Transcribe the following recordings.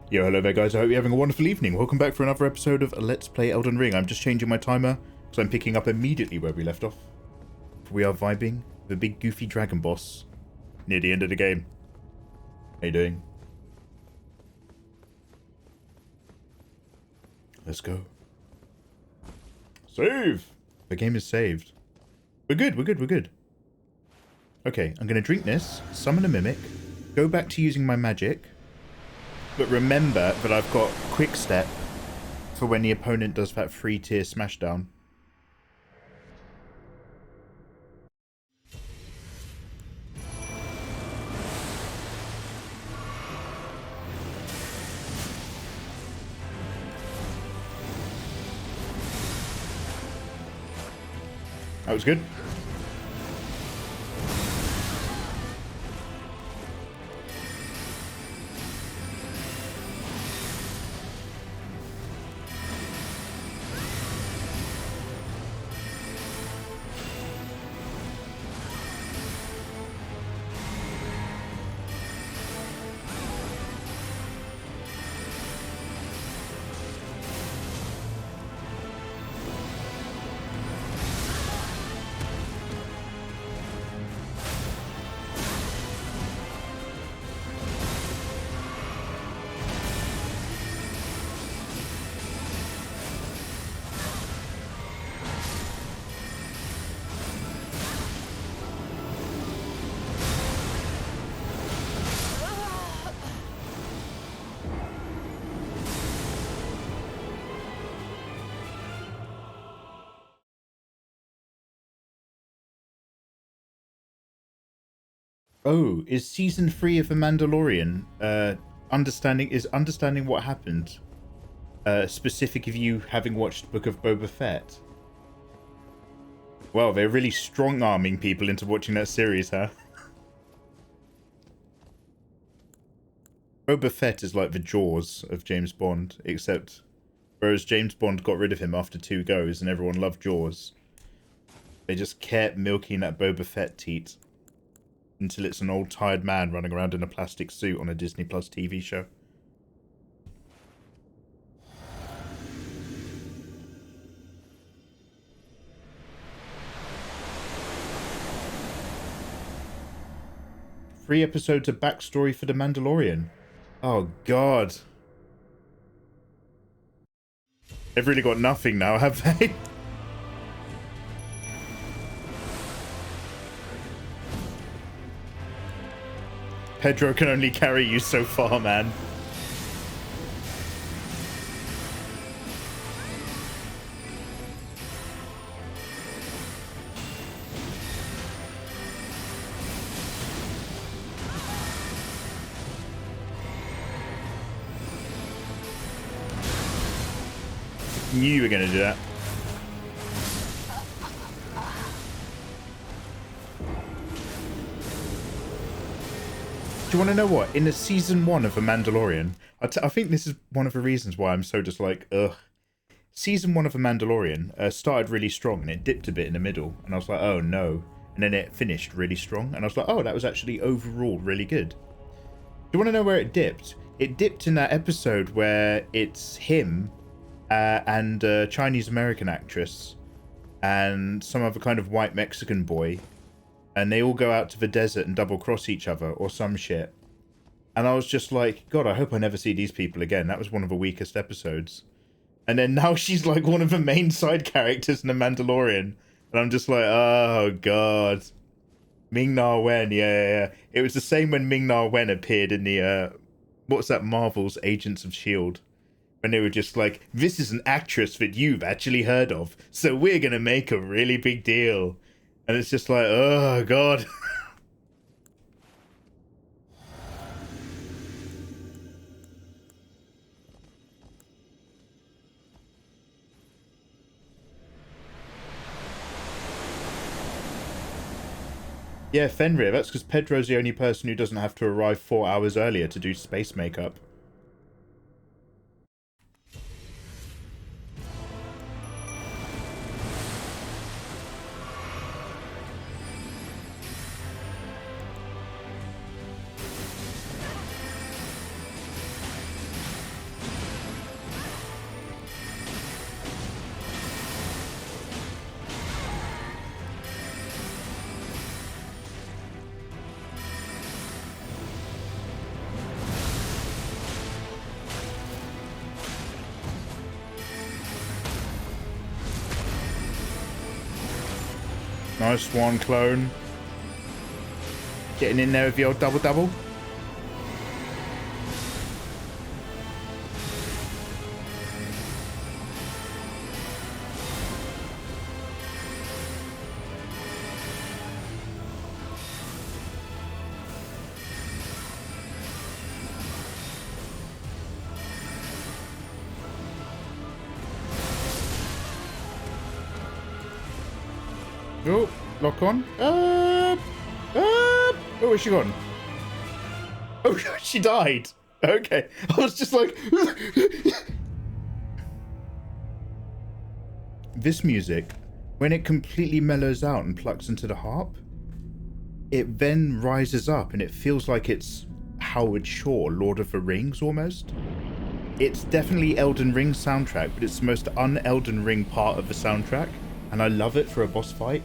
Yo, hello there guys, I hope you're having a wonderful evening. Welcome back for another episode of Let's Play Elden Ring. I'm just changing my timer, because I'm picking up immediately where we left off. We are vibing the big goofy dragon boss near the end of the game. How you doing? Let's go. Save! The game is saved. We're good, we're good, we're good. Okay, I'm going to drink this, summon a mimic, go back to using my magic. But remember that I've got quick step for when the opponent does that 3-tier smashdown. That was good. Oh, is season 3 of The Mandalorian understanding what happened? Specific of you having watched Book of Boba Fett? Well, they're really strong-arming people into watching that series, huh? Boba Fett is like the Jaws of James Bond, except whereas James Bond got rid of him after 2 goes and everyone loved Jaws, they just kept milking that Boba Fett teat until it's an old tired man running around in a plastic suit on a Disney Plus TV show. Three episodes of backstory for The Mandalorian. Oh god. They've really got nothing now, have they? Pedro can only carry you so far, man. Knew you were gonna do that. Do you want to know what? In the season 1 of The Mandalorian, I think this is one of the reasons why I'm so just like, ugh. Season 1 of The Mandalorian started really strong and it dipped a bit in the middle. And I was like, oh no. And then it finished really strong. And I was like, oh, that was actually overall really good. Do you want to know where it dipped? It dipped in that episode where it's him and a Chinese-American actress and some other kind of white Mexican boy. And they all go out to the desert and double-cross each other or some shit. And I was just like, God, I hope I never see these people again. That was one of the weakest episodes. And then now she's like one of the main side characters in The Mandalorian. And I'm just like, oh, God. Ming-Na Wen, yeah. It was the same when Ming-Na Wen appeared in the, what's that, Marvel's Agents of S.H.I.E.L.D. When they were just like, this is an actress that you've actually heard of, so we're going to make a really big deal. And it's just like, oh, God. Yeah, Fenrir, that's because Pedro's the only person who doesn't have to arrive 4 hours earlier to do space makeup. Nice one, clone. Getting in there with the old double-double. Oh, lock on. Oh, where's she gone? Oh, she died. Okay. I was just like... This music, when it completely mellows out and plucks into the harp, it then rises up and it feels like it's Howard Shore, Lord of the Rings, almost. It's definitely Elden Ring soundtrack, but it's the most un-Elden Ring part of the soundtrack, and I love it for a boss fight.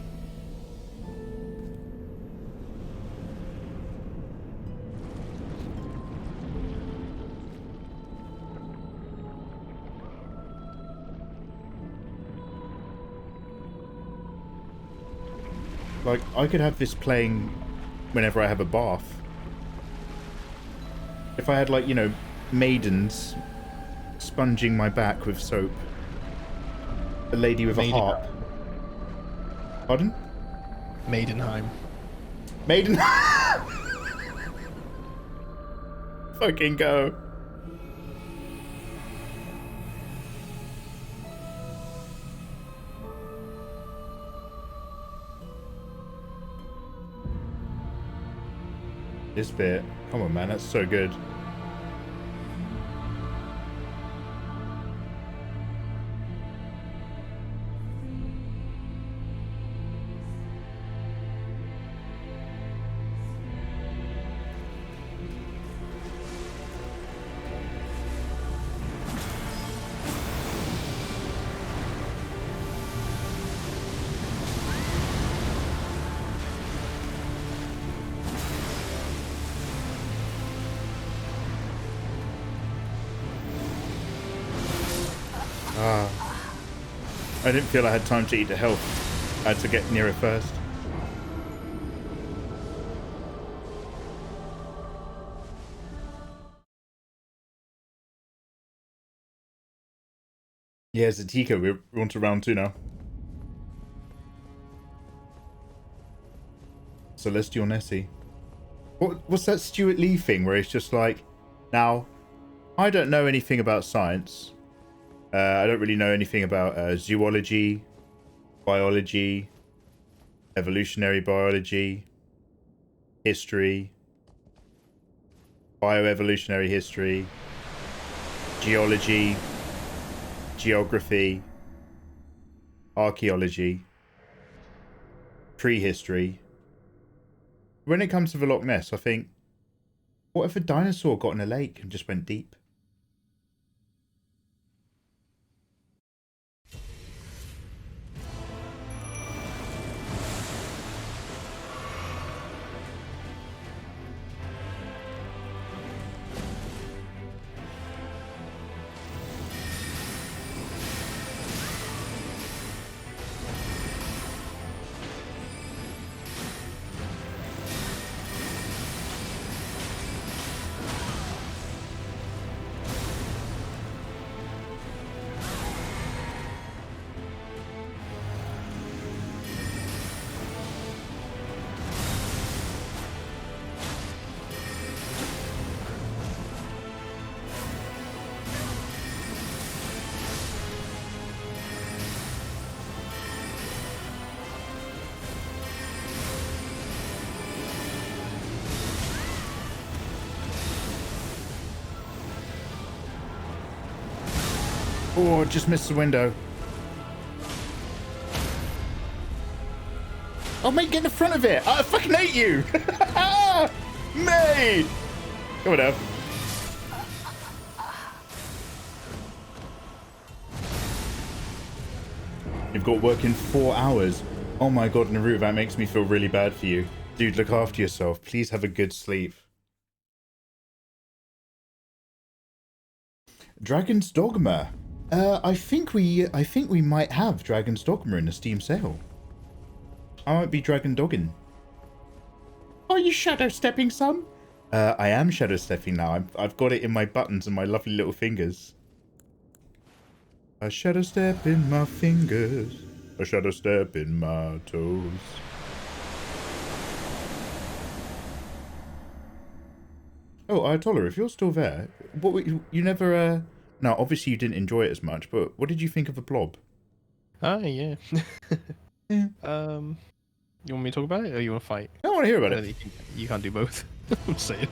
Like, I could have this playing whenever I have a bath. If I had, like, you know, maidens sponging my back with soap. A lady with a harp. Pardon? Maidenheim. Maiden... Fucking go. This bit. Come on, man. That's so good. I didn't feel I had time to eat the health. I had to get near it first. Yeah, Zatika, we're on to round 2 now. Celestial Nessie. What's that Stuart Lee thing where it's just like, now, I don't know anything about science. I don't really know anything about zoology, biology, evolutionary biology, history, bioevolutionary history, geology, geography, archaeology, prehistory. When it comes to the Loch Ness, I think, what if a dinosaur got in a lake and just went deep? Oh, just missed the window. Oh, mate, get in the front of it. I fucking hate you. Mate. Come on now. You've got work in 4 hours. Oh my god, Naruto, that makes me feel really bad for you. Dude, look after yourself. Please have a good sleep. Dragon's Dogma. I think we might have Dragon's Dogma in the Steam sale. I might be dragon dogging. Are you shadow stepping some? I am shadow stepping now. I've got it in my buttons and my lovely little fingers. A shadow step in my fingers. A shadow step in my toes. Oh, Ayatollah, if you're still there, what were you never, no, obviously you didn't enjoy it as much, but what did you think of the blob? Ah, yeah. Yeah. You want me to talk about it, or you want to fight? I want to hear about I it. don't think you can't do both. I'm saying.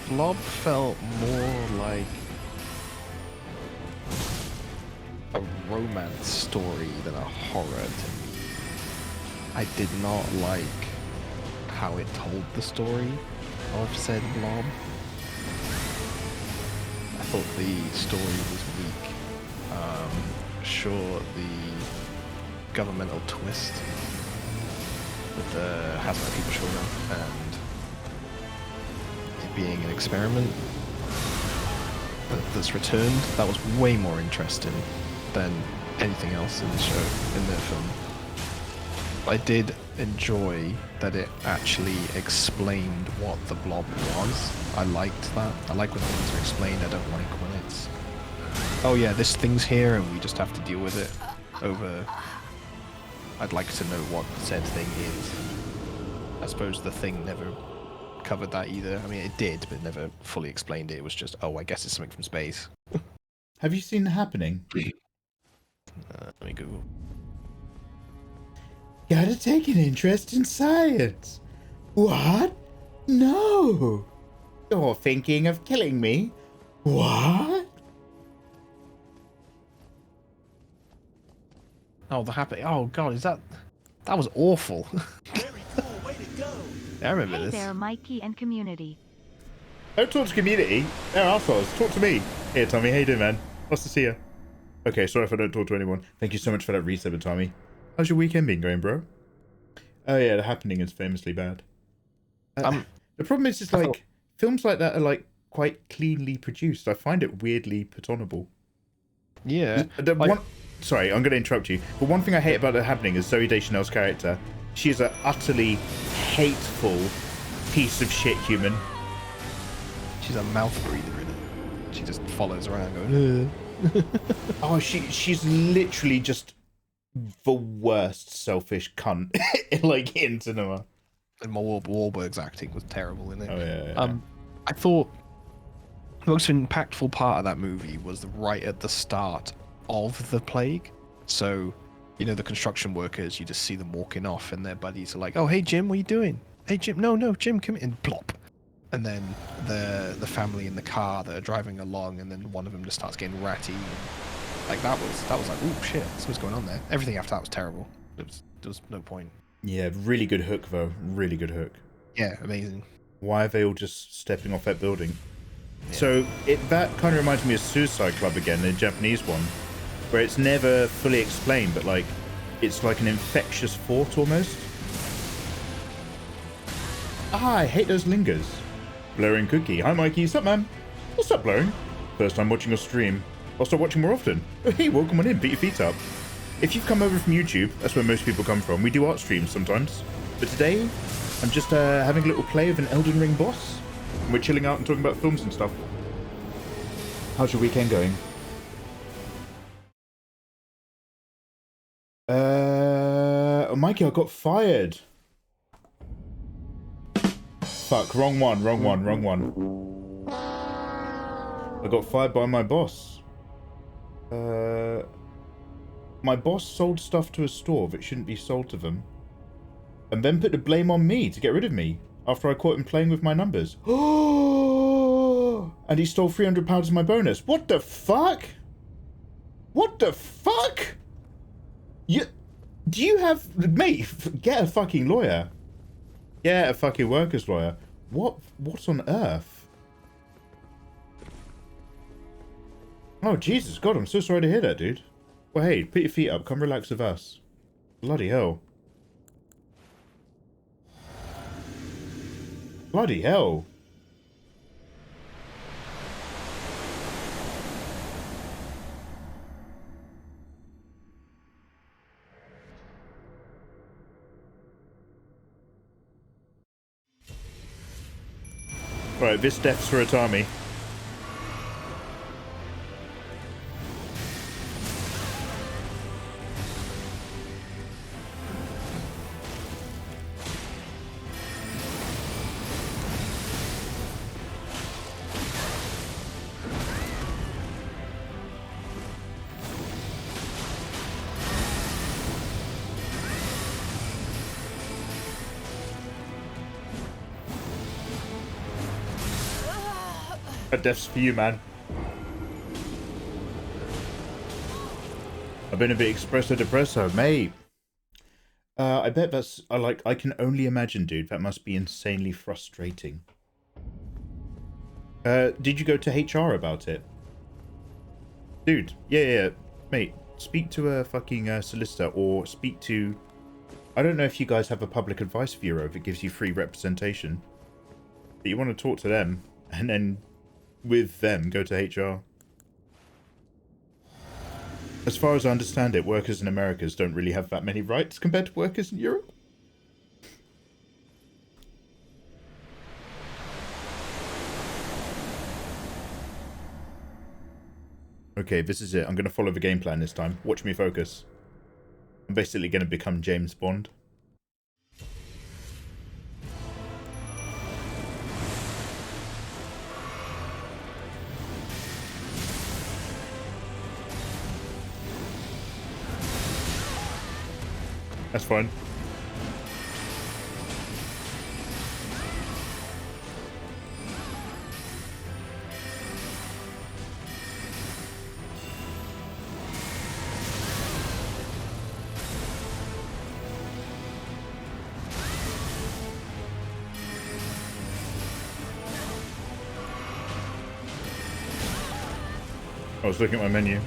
Blob felt more like a romance story than a horror to me. I did not like how it told the story of said Blob. I thought the story was weak. Sure, the governmental twist with the hazmat people showing up and it being an experiment that's returned, that was way more interesting than anything else in the show, in the film. I did enjoy that it actually explained what the blob was. I liked that. I like when things are explained. I don't like when it's, oh yeah, this thing's here and we just have to deal with it over... I'd like to know what said thing is. I suppose the thing never covered that either. I mean, it did, but it never fully explained it. It was just, oh, I guess it's something from space. Have you seen The Happening? Let me Google. Gotta take an interest in science. What? No. You're thinking of killing me? What? Oh, the happy. Oh god, is that? That was awful. Very cool, way to go. I remember Hey this. there, Mikey and community. Don't talk to community. They're assholes. Talk to me. Here, Tommy. How you doing, man? Nice to see you. Okay, sorry if I don't talk to anyone. Thank you so much for that reset, Tommy. How's your weekend been going, bro? Oh yeah, The Happening is famously bad. The problem is, films like that are like quite cleanly produced. I find it weirdly putable. Yeah. Sorry, I'm going to interrupt you. But one thing I hate about The Happening is Zooey Deschanel's character. She is an utterly hateful piece of shit human. She's a mouth breather in it. She just follows around going. Oh, she's literally just the worst selfish cunt like in cinema. And Wahlberg's acting was terrible in it. Oh yeah. I thought the most impactful part of that movie was right at the start of the plague. So, you know, the construction workers, you just see them walking off and their buddies are like, oh, hey, Jim, what are you doing? Hey, Jim, no, Jim, come in. Plop. And then the family in the car that are driving along, and then one of them just starts getting ratty. Like, that was like, oh, shit, what's going on there? Everything after that was terrible. There was no point. Yeah, really good hook, though. Really good hook. Yeah, amazing. Why are they all just stepping off that building? Yeah. So, that kind of reminds me of Suicide Club again, the Japanese one, where it's never fully explained, but, like, it's like an infectious thought, almost. Ah, I hate those lingers. Blurring Cookie. Hi, Mikey. What's up, man? What's up, Blurring? First time watching your stream. I'll start watching more often. Oh, hey, welcome on in. Put your feet up. If you've come over from YouTube, that's where most people come from. We do art streams sometimes. But today, I'm just having a little play of an Elden Ring boss. And we're chilling out and talking about films and stuff. How's your weekend going? Mikey, I got fired. Fuck, wrong one. I got fired by my boss. My boss sold stuff to a store that shouldn't be sold to them. And then put the blame on me to get rid of me after I caught him playing with my numbers. Oh! And he stole £300 of my bonus. What the fuck? What the fuck? Do you have... Mate, get a fucking lawyer. Get a fucking workers lawyer. What on earth? Oh, Jesus God, I'm so sorry to hear that, dude. Well, hey, put your feet up. Come relax with us. Bloody hell. Bloody hell. Right, this death's for Atami. That death's for you, man. I've been a bit espresso depresso, mate. I bet that's... I can only imagine, dude. That must be insanely frustrating. Did you go to HR about it? Dude, yeah. Mate, speak to a fucking solicitor or speak to... I don't know if you guys have a public advice bureau that gives you free representation. But you want to talk to them and then with them go to HR. As far as I understand it, workers in America don't really have that many rights compared to workers in Europe. Okay, this is it. I'm going to follow the game plan this time. Watch me focus. I'm basically going to become James Bond. That's fine. I was looking at my menu.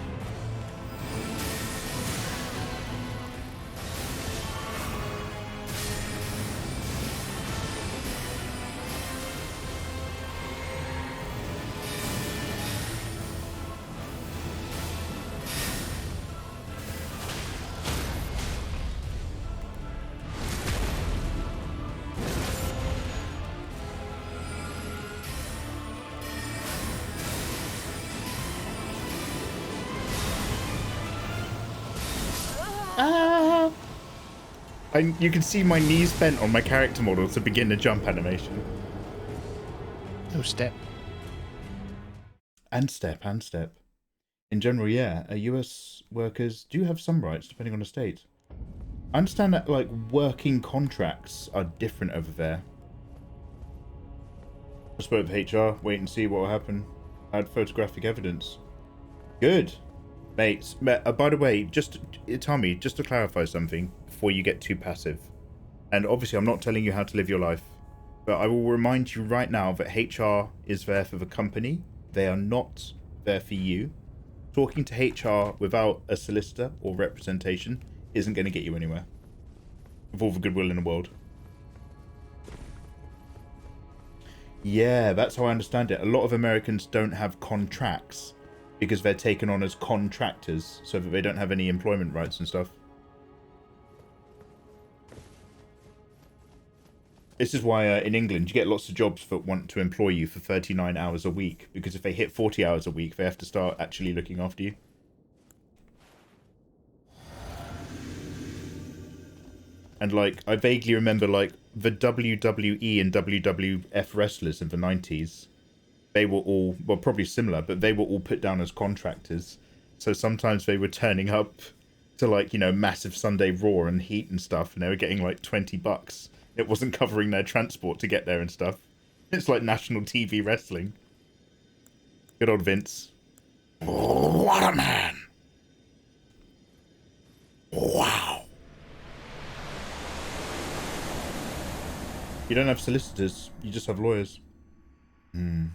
You can see my knees bent on my character model to begin the jump animation. No step. And step. In general, yeah, US workers do have some rights depending on the state. I understand that, like, working contracts are different over there. I spoke with HR, wait and see what will happen. I had photographic evidence. Good. Mates, by the way, Tommy, just to clarify something before you get too passive. And obviously I'm not telling you how to live your life, but I will remind you right now that HR is there for the company. They are not there for you. Talking to HR without a solicitor or representation isn't going to get you anywhere. With all the goodwill in the world. Yeah, that's how I understand it. A lot of Americans don't have contracts because they're taken on as contractors so that they don't have any employment rights and stuff. This is why in England you get lots of jobs that want to employ you for 39 hours a week, because if they hit 40 hours a week, they have to start actually looking after you. And, like, I vaguely remember, like, the WWE and WWF wrestlers in the 90s, they were all, well, probably similar, but they were all put down as contractors. So sometimes they were turning up to, like, you know, massive Sunday Raw and Heat and stuff, and they were getting, like, $20. It wasn't covering their transport to get there and stuff. It's like national TV wrestling. Good old Vince. Oh, what a man! Wow. You don't have solicitors, you just have lawyers. Hmm.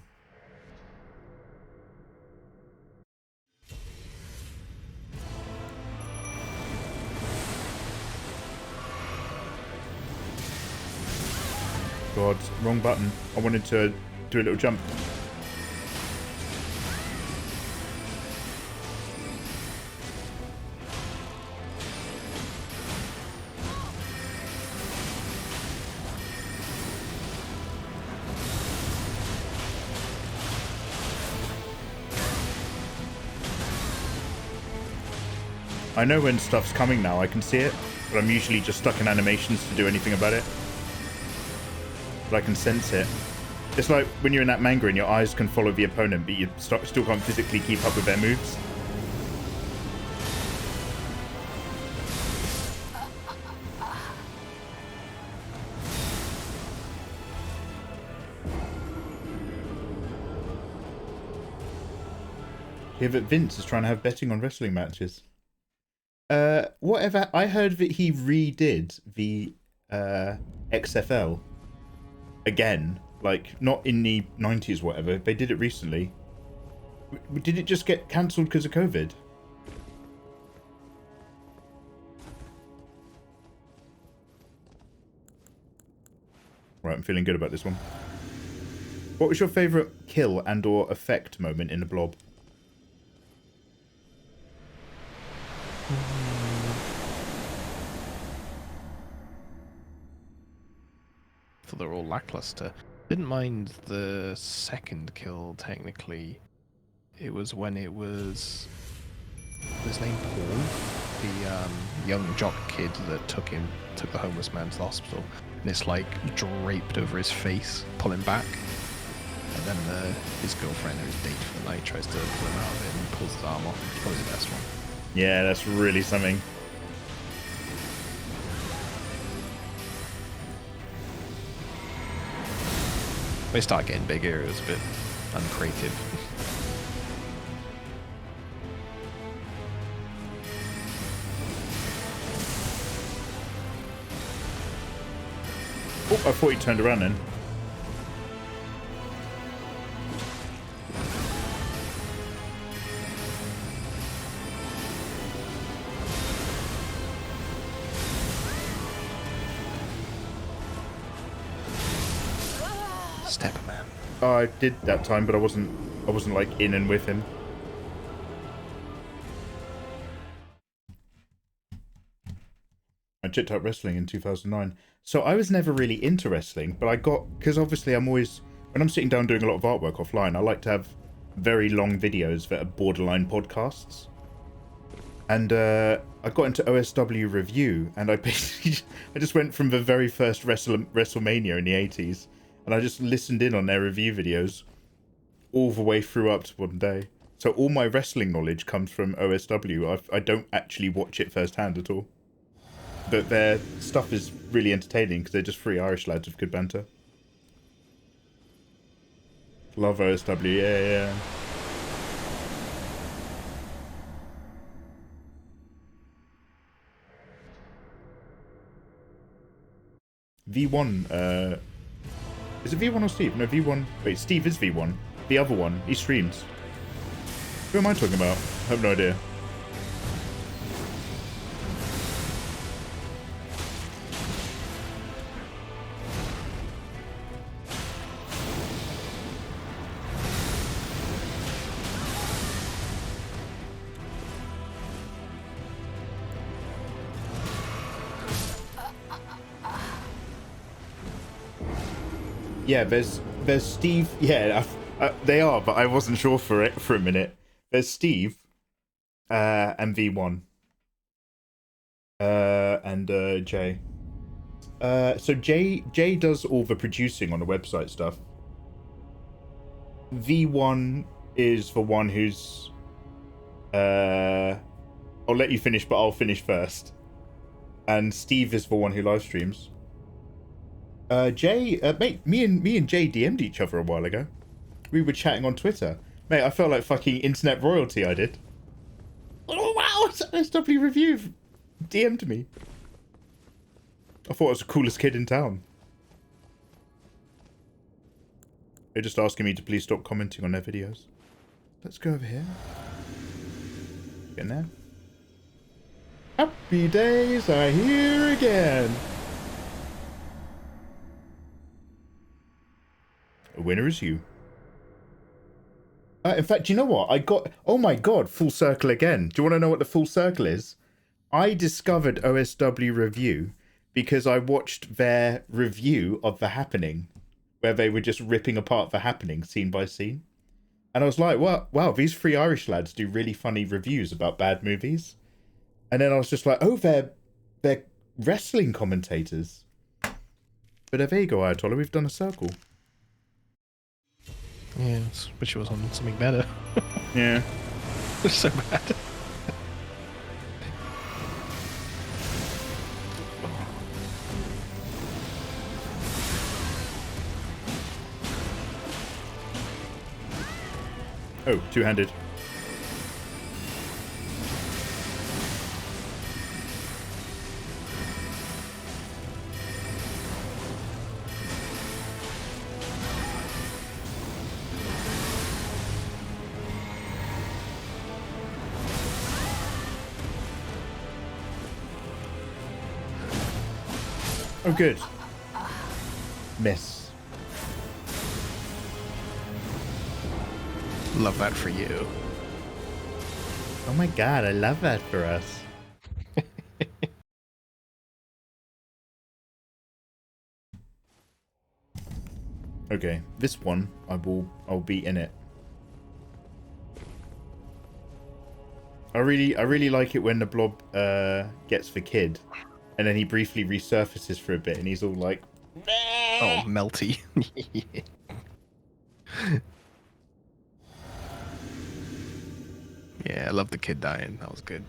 God, wrong button. I wanted to do a little jump. I know when stuff's coming now, I can see it, but I'm usually just stuck in animations to do anything about it. But I can sense it. It's like when you're in that manga and your eyes can follow the opponent, but you still can't physically keep up with their moves. Yeah, but Vince is trying to have betting on wrestling matches. Whatever. I heard that he redid the XFL again, like not in the 90s, whatever. They did it recently. Did it just get cancelled because of COVID? Right, I'm feeling good about this one. What was your favourite kill and or effect moment in the blob? So they're all lackluster. Didn't mind the second kill technically. It was when it was his name Paul, the young jock kid that took the homeless man to the hospital, and it's like draped over his face, pulling back, and then his girlfriend or his date for the night tries to pull him out of it and pulls his arm off. It's probably the best one. Yeah, that's really something. When they start getting bigger, it was a bit uncreative. Oh, I thought he turned around then. Stepper man. Oh, I did that time, but I wasn't like in and with him. I checked out wrestling in 2009. So I was never really into wrestling, but I got, because obviously I'm always, when I'm sitting down doing a lot of artwork offline, I like to have very long videos that are borderline podcasts. And I got into OSW review, and I basically, I just went from the very first WrestleMania in the 80s, and I just listened in on their review videos all the way through up to one day. So all my wrestling knowledge comes from OSW. I don't actually watch it firsthand at all. But their stuff is really entertaining because they're just three Irish lads with good banter. Love OSW, yeah. V1, is it V1 or Steve? No, V1. Wait, Steve is V1. The other one, he streams. Who am I talking about? I have no idea. Yeah, there's Steve. Yeah, they are, but I wasn't sure for a minute. There's Steve, and V1, and Jay. So Jay does all the producing on the website stuff. V1 is the one who's. I'll let you finish, but I'll finish first. And Steve is the one who live streams. Jay, mate, me and Jay DM'd each other a while ago. We were chatting on Twitter. Mate, I felt like fucking internet royalty, I did. Oh, wow, SW Review DM'd me. I thought I was the coolest kid in town. They're just asking me to please stop commenting on their videos. Let's go over here. Get in there. Happy days are here again. winner is you. In fact, you know what? I got... Oh my god, full circle again. Do you want to know what the full circle is? I discovered OSW Review because I watched their review of The Happening, where they were just ripping apart The Happening scene by scene. And I was like, wow, these three Irish lads do really funny reviews about bad movies. And then I was just like, oh, they're wrestling commentators. But there you go, Ayatollah, we've done a circle. Yeah, wish it was on something better. Yeah. It's so bad. Oh, two-handed. Oh, good. Miss. Love that for you. Oh my god, I love that for us. Okay, this one I'll be in it. I really like it when the blob gets the kid, and then he briefly resurfaces for a bit, and he's all like, oh, melty. Yeah, I love the kid dying. That was good.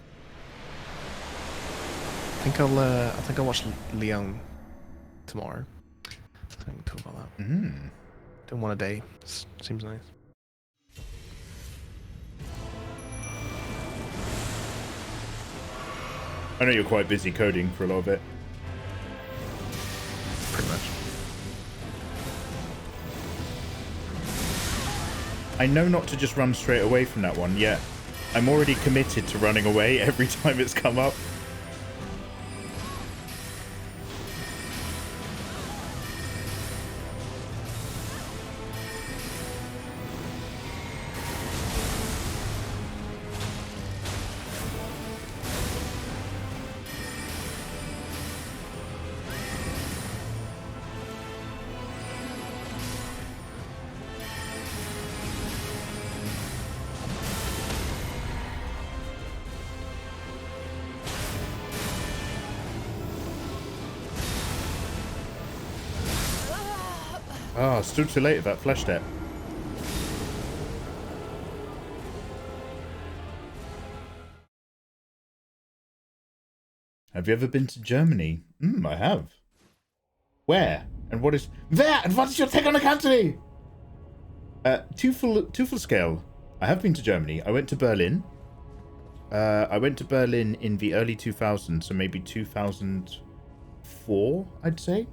I think I'll watch Leon tomorrow. So I can talk about that. Doing one a day. Seems nice. I know you're quite busy coding for a lot of it. Pretty much. I know not to just run straight away from that one yet. I'm already committed to running away every time it's come up. Oh, still too late with that flesh step. Have you ever been to Germany? I have. Where? And what is... There! And what is your take on the country? Two full scale. I have been to Germany. I went to Berlin. I went to Berlin in the early 2000s, so maybe 2004, I'd say.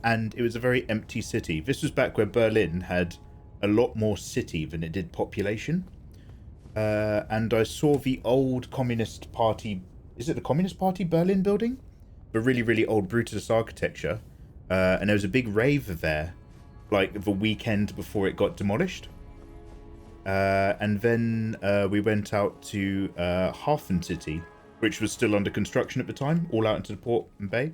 And it was a very empty city. This was back where Berlin had a lot more city than it did population. And I saw the old Communist Party... Is it the Communist Party Berlin building? The really, really old Brutus architecture. And there was a big rave there, like the weekend before it got demolished. And then we went out to Hafen City, which was still under construction at the time, all out into the port and bay.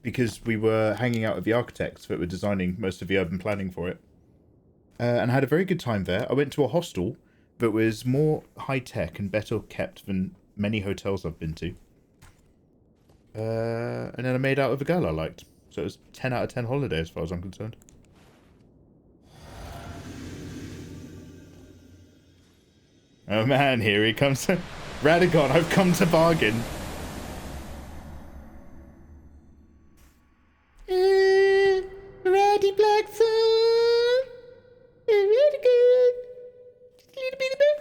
Because we were hanging out with the architects that were designing most of the urban planning for it. And I had a very good time there. I went to a hostel that was more high-tech and better kept than many hotels I've been to. And then I made out with a girl I liked. So it was 10 out of 10 holiday as far as I'm concerned. Oh man, here he comes. Radagon, I've come to bargain. Ready, Black Sun. Ready, good. Just a little bit of it.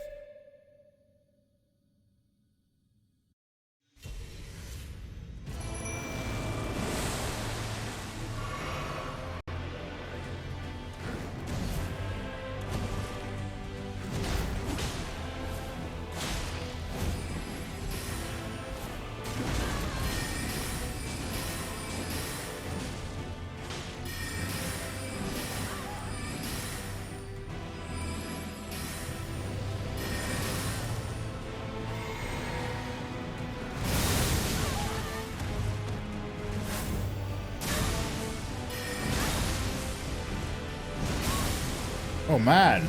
Oh man,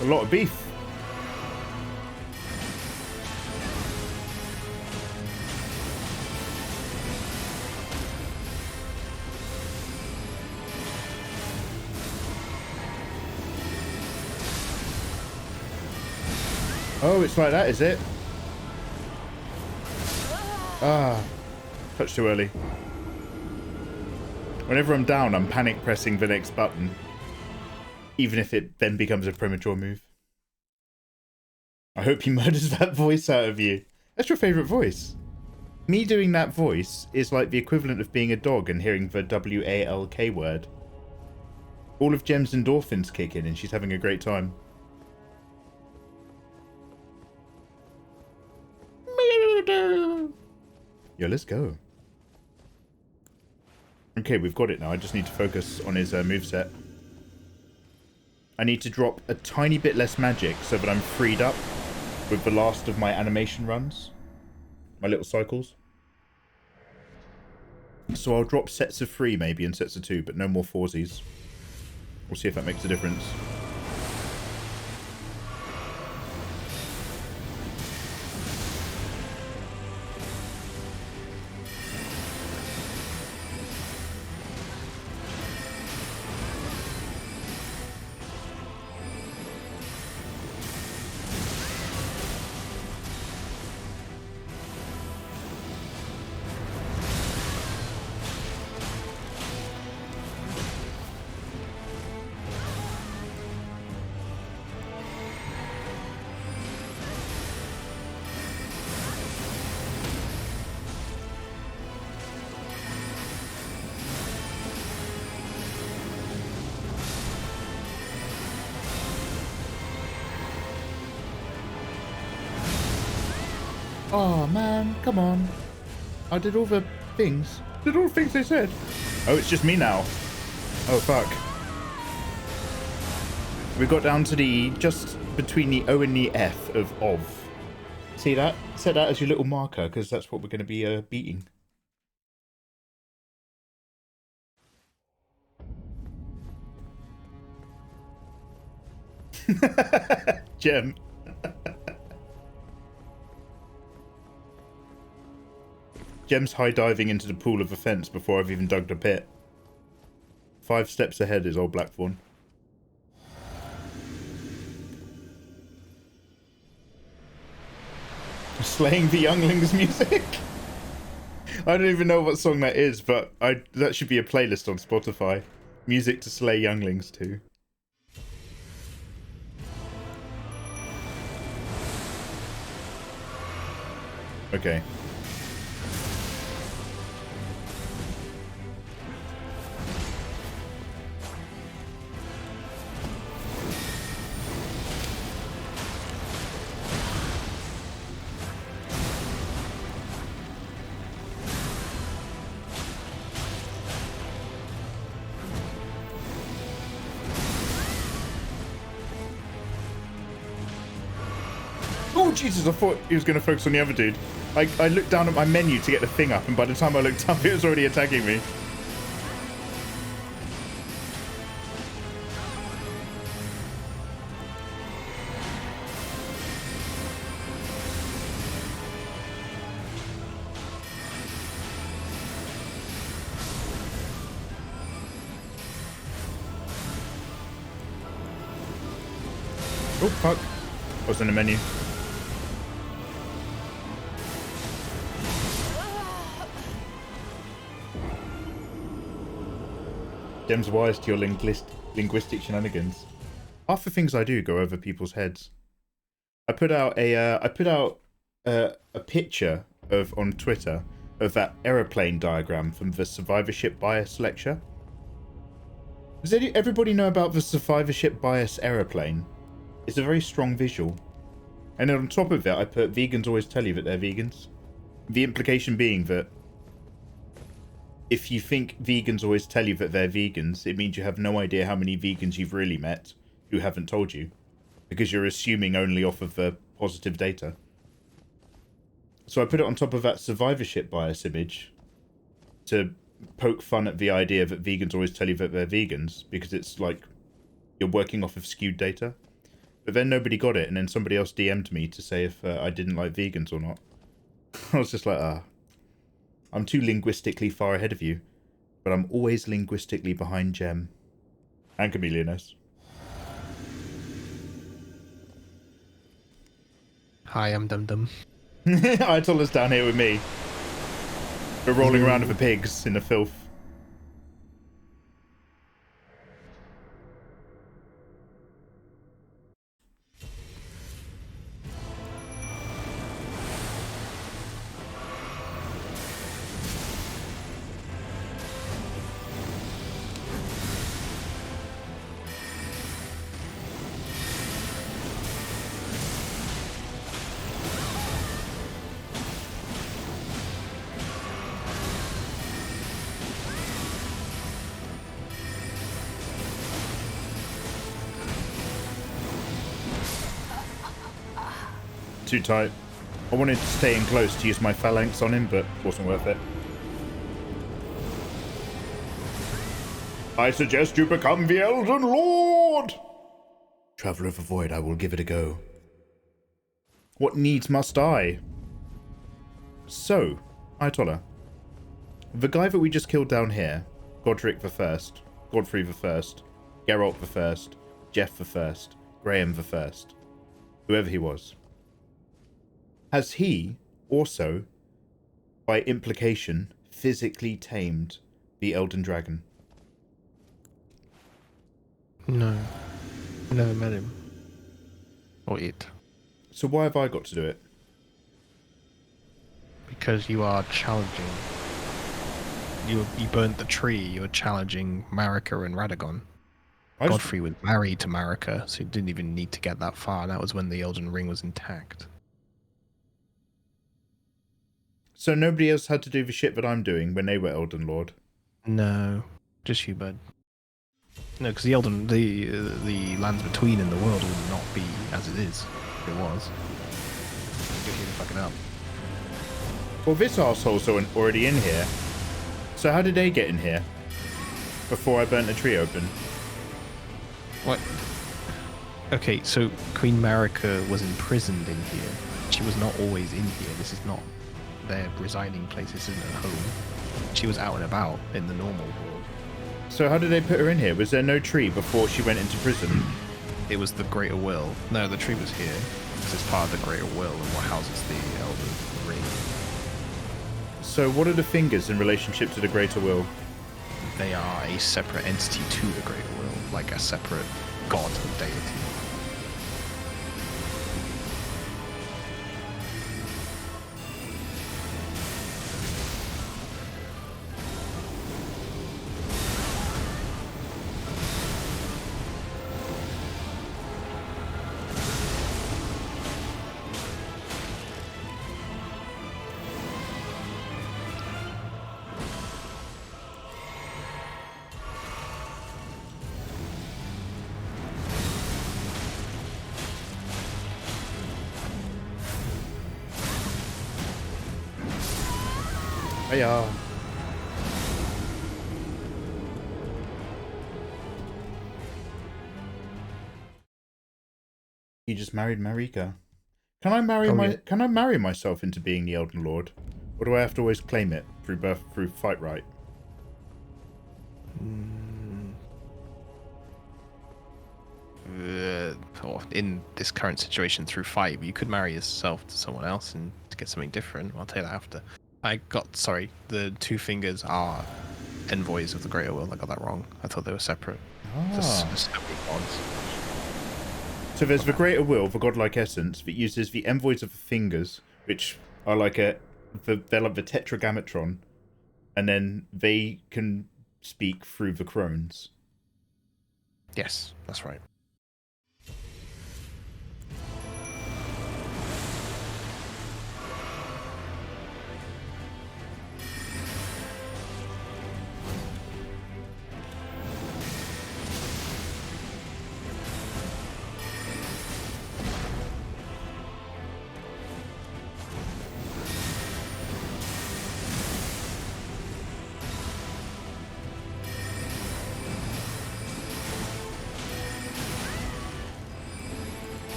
a lot of beef. Oh, it's like that, is it? Ah, touched too early. Whenever I'm down, I'm panic pressing the next button, even if it then becomes a premature move. I hope he murders that voice out of you. That's your favourite voice. Me doing that voice is like the equivalent of being a dog and hearing the W-A-L-K word. All of Gem's endorphins kick in and she's having a great time. Yo, let's go. Okay, we've got it now. I just need to focus on his moveset. I need to drop a tiny bit less magic so that I'm freed up with the last of my animation runs. My little cycles. So I'll drop sets of 3 maybe and sets of 2, but no more 4sies. We'll see if that makes a difference. Oh man, come on. I did all the things. Did all the things they said. Oh, it's just me now. Oh fuck. We got down to the, just between the O and the F of. See that? Set that as your little marker, because that's what we're going to be beating. Gem. Gem's high diving into the pool of offence before I've even dug the pit. 5 steps ahead is old Blackthorn. Slaying the Younglings music? I don't even know what song that is, but that should be a playlist on Spotify. Music to slay younglings to. Okay. Oh Jesus, I thought he was going to focus on the other dude. I looked down at my menu to get the thing up, and by the time I looked up, it was already attacking me. Oh fuck. I was in the menu. Gem's wise to your linguistic shenanigans. Half the things I do go over people's heads. I put out a picture on Twitter of that aeroplane diagram from the survivorship bias lecture. Does everybody know about the survivorship bias aeroplane? It's a very strong visual. And then on top of it, I put vegans always tell you that they're vegans. The implication being that if you think vegans always tell you that they're vegans, it means you have no idea how many vegans you've really met who haven't told you, because you're assuming only off of the positive data. So I put it on top of that survivorship bias image to poke fun at the idea that vegans always tell you that they're vegans, because it's like you're working off of skewed data. But then nobody got it, and then somebody else DM'd me to say if I didn't like vegans or not. I was just like, I'm too linguistically far ahead of you, but I'm always linguistically behind Gem. And Chameleonos. Hi, I'm Dum Dum. Ayatollah's down here with me. We're rolling around with the pigs in the filth. Too tight. I wanted to stay in close to use my phalanx on him, but wasn't worth it. I suggest you become the Elden Lord! Traveler of the Void, I will give it a go. What needs must I? So, Ayatollah, the guy that we just killed down here, Godric the First, Godfrey the First, Geralt the First, Jeff the First, Graham the First, whoever he was, has he also, by implication, physically tamed the Elden Dragon? No. I never met him. Or it. So why have I got to do it? Because you are challenging. You burnt the tree, you were challenging Marika and Radagon. Godfrey was married to Marika, so he didn't even need to get that far. That was when the Elden Ring was intact. So nobody else had to do the shit that I'm doing when they were Elden Lord? No, just you, bud. No, because the lands between in the world would not be as it is. If it was. You're here fucking up. Well, this arsehole's already in here. So how did they get in here? Before I burnt the tree open? What? Okay, so Queen Marika was imprisoned in here. She was not always in here. This is not their residing place. This isn't her home. She was out and about in the normal world. So how did they put her in here? Was there no tree before she went into prison? It was the Greater Will. No, the tree was here. This is part of the Greater Will and what houses the Elden Ring. So what are the fingers in relationship to the Greater Will? They are a separate entity to the Greater Will, like a separate god or deity. Hiya. He just married Marika. Can I marry myself into being the Elden Lord? Or do I have to always claim it through fight right? Or in this current situation through fight, you could marry yourself to someone else and to get something different. I'll tell you that after. Sorry, the two fingers are envoys of the Greater Will. I got that wrong. I thought they were separate. Just separate gods. So there's the Greater Will, the godlike essence, that uses the envoys of the fingers, which are like they're like the tetragrammatron, and then they can speak through the crones. Yes, that's right.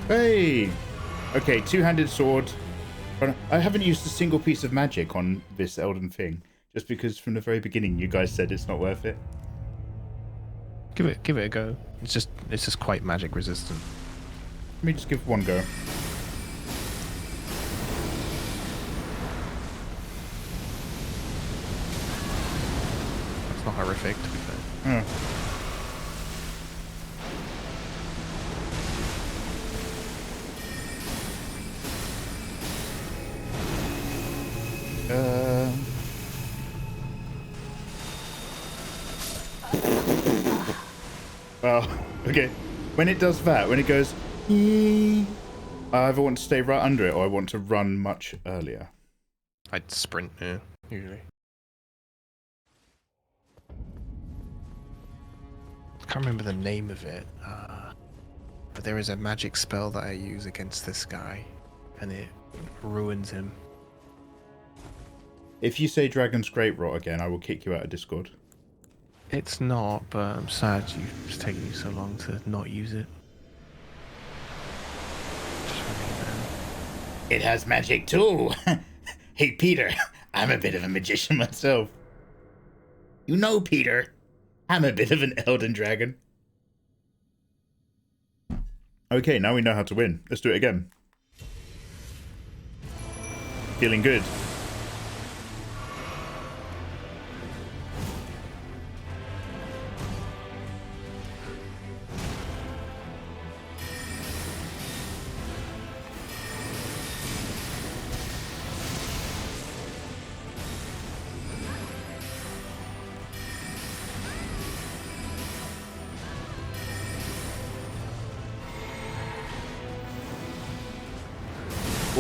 Hey! Okay, two-handed sword. I haven't used a single piece of magic on this Elden thing, just because from the very beginning you guys said it's not worth it. Give it a go. It's just quite magic resistant. Let me just give one go. It's not horrific, to be fair. Oh. Oh, okay. When it does that, when it goes, I either want to stay right under it or I want to run much earlier. I'd sprint, yeah, usually. I can't remember the name of it, but there is a magic spell that I use against this guy, and it ruins him. If you say Dragon's Great Rot again, I will kick you out of Discord. It's not, but I'm sad it's taken you so long to not use it. Just It has magic too. Hey, Peter, I'm a bit of a magician myself. You know, Peter, I'm a bit of an Elden Dragon. Okay, now we know how to win. Let's do it again. Feeling good.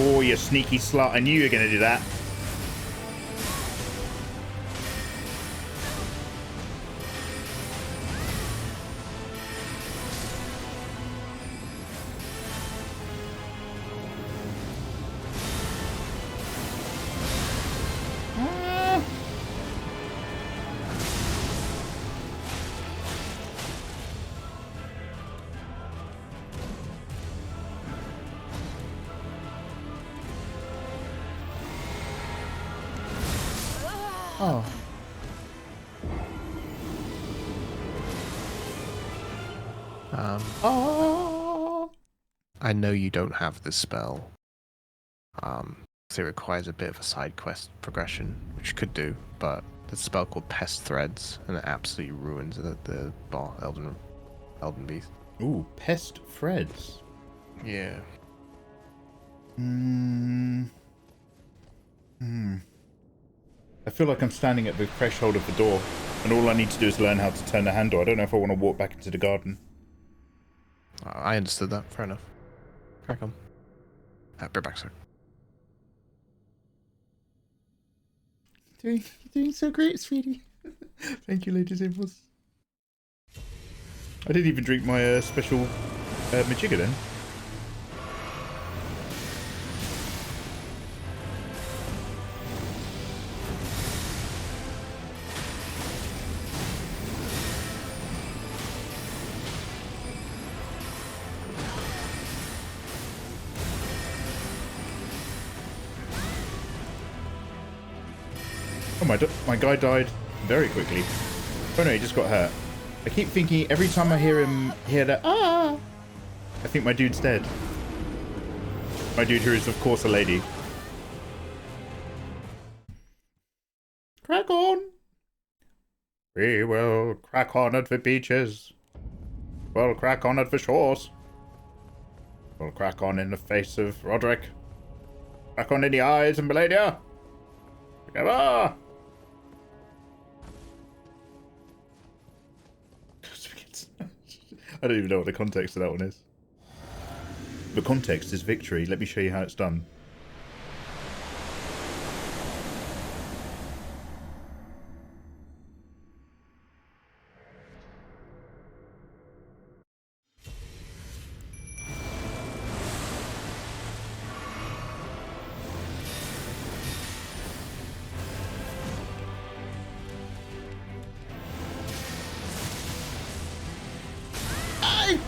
Oh, you sneaky slut. I knew you were going to do that. Oh. Oh. I know you don't have this spell. So it requires a bit of a side quest progression, which you could do, but there's a spell called Pest Threads, and it absolutely ruins the Elden Beast. Ooh, Pest Threads. Yeah. I feel like I'm standing at the threshold of the door, and all I need to do is learn how to turn the handle. I don't know if I want to walk back into the garden. I understood that. Fair enough. Crack on. Be back, sir. You're doing so great, sweetie. Thank you, Lady Zimbals. I didn't even drink my special Majiga then. Oh, my guy died very quickly. Oh no, he just got hurt. I keep thinking every time I hear that, I think my dude's dead. My dude who is of course a lady. Crack on! We will crack on at the beaches. We'll crack on at the shores. We'll crack on in the face of Roderick. Crack on in the eyes of Melodia. Together! I don't even know what the context of that one is. The context is victory. Let me show you how it's done.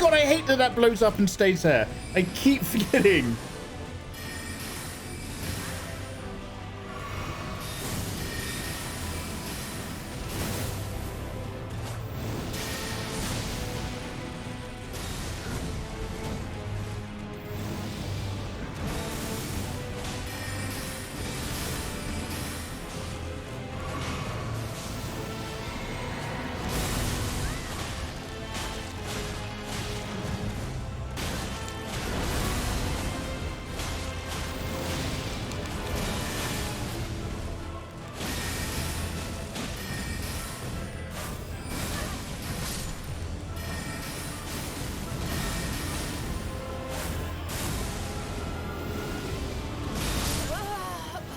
God, I hate that that blows up and stays there. I keep forgetting.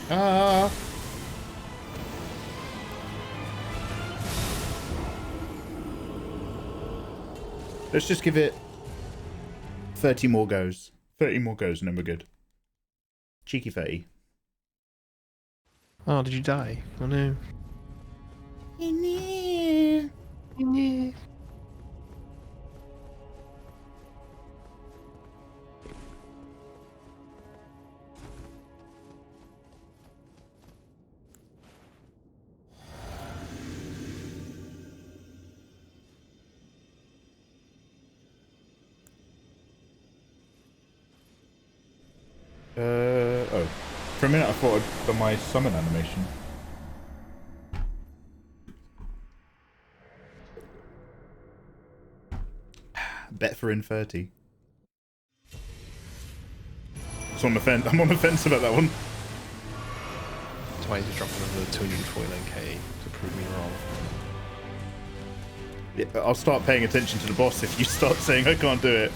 Ah. Let's just give it 30 more goes. 30 more goes and then we're good. Cheeky 30. Oh, did you die? Oh no. Oh. For a minute I thought I'd done my summon animation. Bet for in 30. It's on the fence. I'm on the fence about that one. That's why he's dropping another 249k to prove me wrong. Yeah, I'll start paying attention to the boss if you start saying I can't do it.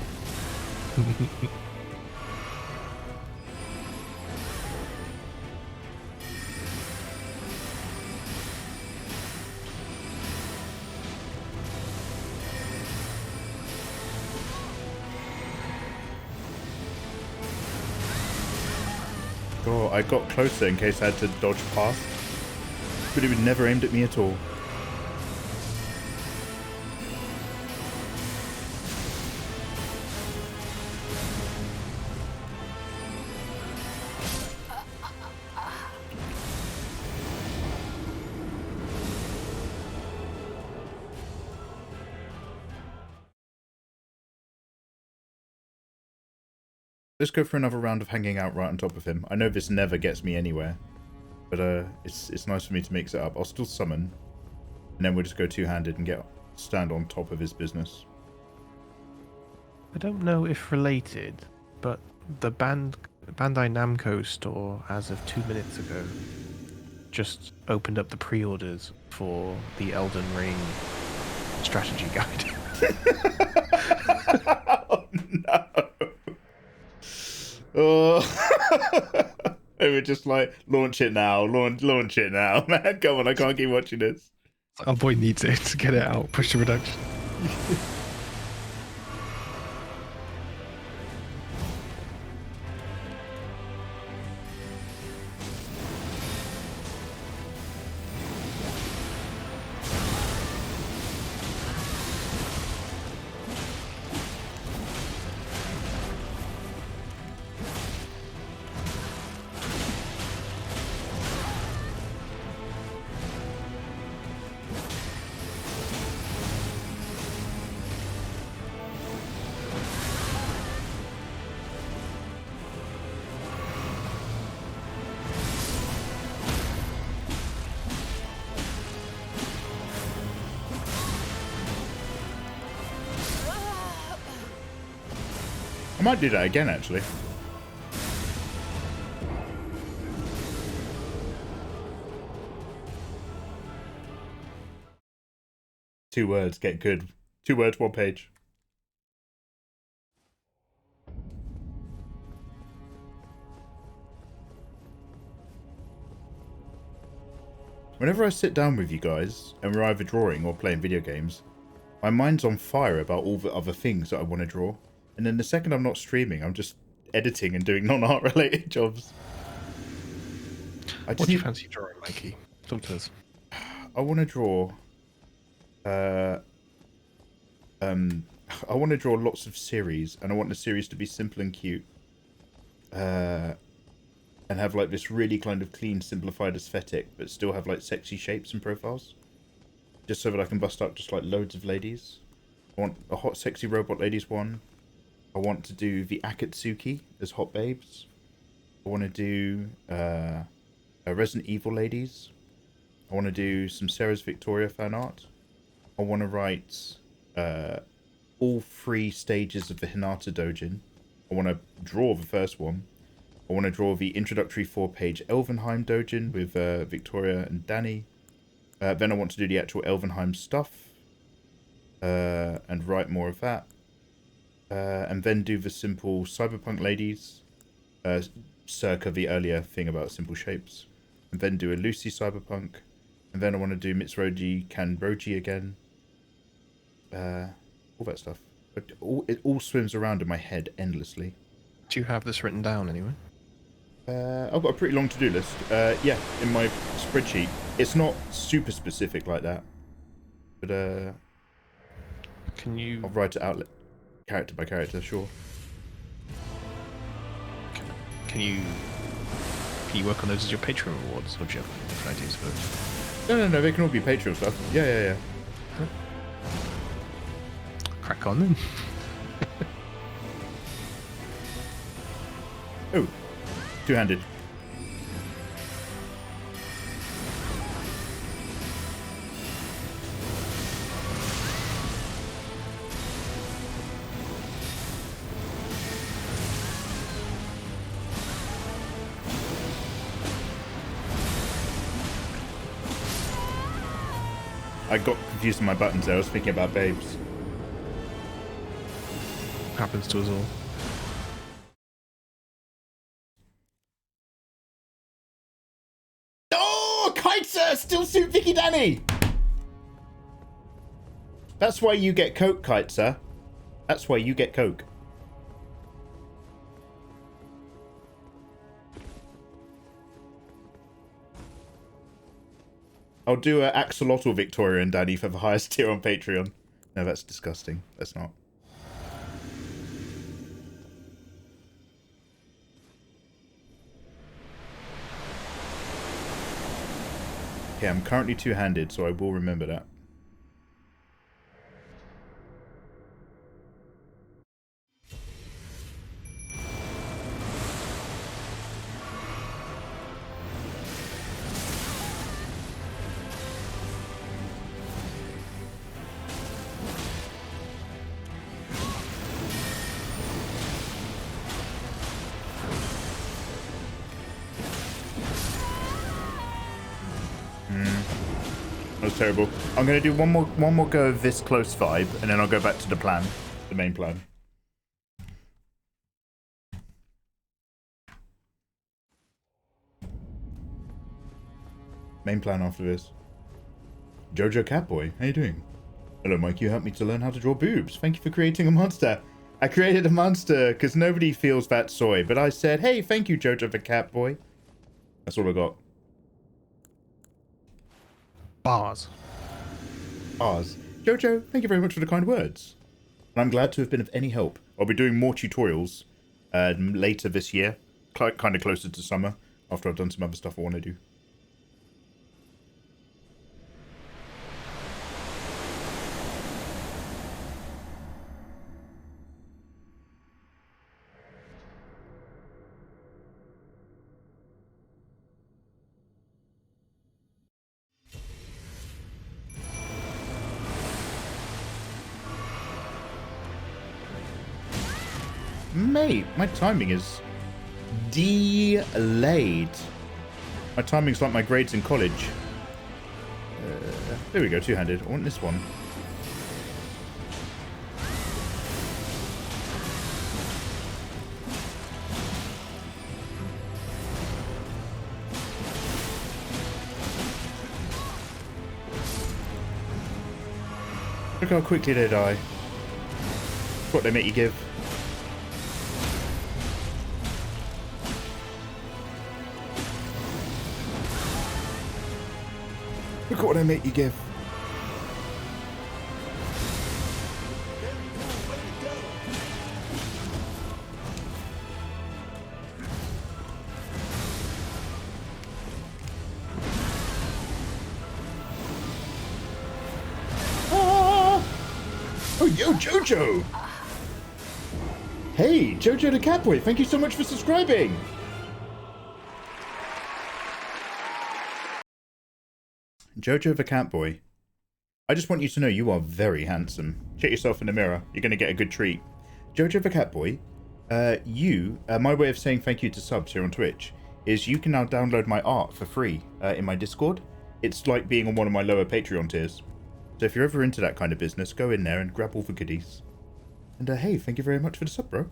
Oh, I got closer in case I had to dodge past, but it was never aimed at me at all. Let's go for another round of hanging out right on top of him. I know this never gets me anywhere, but it's nice for me to mix it up. I'll still summon, and then we'll just go two-handed and stand on top of his business. I don't know if related, but the Bandai Namco store, as of 2 minutes ago, just opened up the pre-orders for the Elden Ring strategy guide. Oh no! Oh, they were just like, launch it now, launch it now, man. Come on, I can't keep watching this. Our boy needs it to get it out. Push the production. I might do that again, actually. Two words, get good. 2 words, 1 page. Whenever I sit down with you guys, and we're either drawing or playing video games, my mind's on fire about all the other things that I want to draw. And then the second I'm not streaming, I'm just editing and doing non-art related jobs. What do you fancy drawing, Mikey? Talk to us. I want to draw I want to draw lots of series, and I want the series to be simple and cute. And have like this really kind of clean, simplified aesthetic, but still have like sexy shapes and profiles. Just so that I can bust up just like loads of ladies. I want a hot, sexy robot ladies one. I want to do the Akatsuki as hot babes. I want to do Resident Evil ladies. I want to do some Sarah's Victoria fan art. I want to write all 3 stages of the Hinata Dojin. I want to draw the first one. I want to draw the introductory 4-page Elvenheim Dojin with Victoria and Danny. Then I want to do the actual Elvenheim stuff. And write more of that. And then do the simple Cyberpunk ladies. Circa the earlier thing about simple shapes. And then do a Lucy Cyberpunk. And then I want to do Mitsuroji Kanroji again. All that stuff. But it all swims around in my head endlessly. Do you have this written down anyway? I've got a pretty long to-do list. Yeah, in my spreadsheet. It's not super specific like that. But, Can you... I'll write it out character by character, sure. Can you work on those as your Patreon rewards, or do you have different ideas for it? No, they can all be Patreon stuff. Yeah. Crack on then. Oh, two-handed. I got confused with my buttons there. I was thinking about babes. Happens to us all. Oh, Kaitsa! Still suit Vicky Danny! That's why you get Coke, Kaitsa. That's why you get Coke. I'll do a Axolotl Victoria and Danny for the highest tier on Patreon. No, that's disgusting. That's not. Okay, I'm currently two-handed, so I will remember that. That was terrible. I'm going to do one more go of this close vibe, and then I'll go back to the plan, the main plan. Main plan after this. Jojo Catboy, how you doing? Hello, Mike. You helped me to learn how to draw boobs. Thank you for creating a monster. I created a monster because nobody feels that soy, but I said, hey, thank you, Jojo the Catboy. That's all I got. Bars. Bars. Jojo, thank you very much for the kind words. And I'm glad to have been of any help. I'll be doing more tutorials later this year, kind of closer to summer, after I've done some other stuff I want to do. Mate, my timing is delayed. My timing's like my grades in college. There we go, two-handed. I want this one. Look how quickly they die. What they make you give. Look what I make you give. yo, Jojo! Hey, Jojo the Catboy, thank you so much for subscribing! Jojo the Catboy, I just want you to know you are very handsome. Check yourself in the mirror, you're going to get a good treat. Jojo the Catboy, my way of saying thank you to subs here on Twitch is you can now download my art for free in my Discord. It's like being on one of my lower Patreon tiers. So if you're ever into that kind of business, go in there and grab all the goodies. And hey, thank you very much for the sub, bro.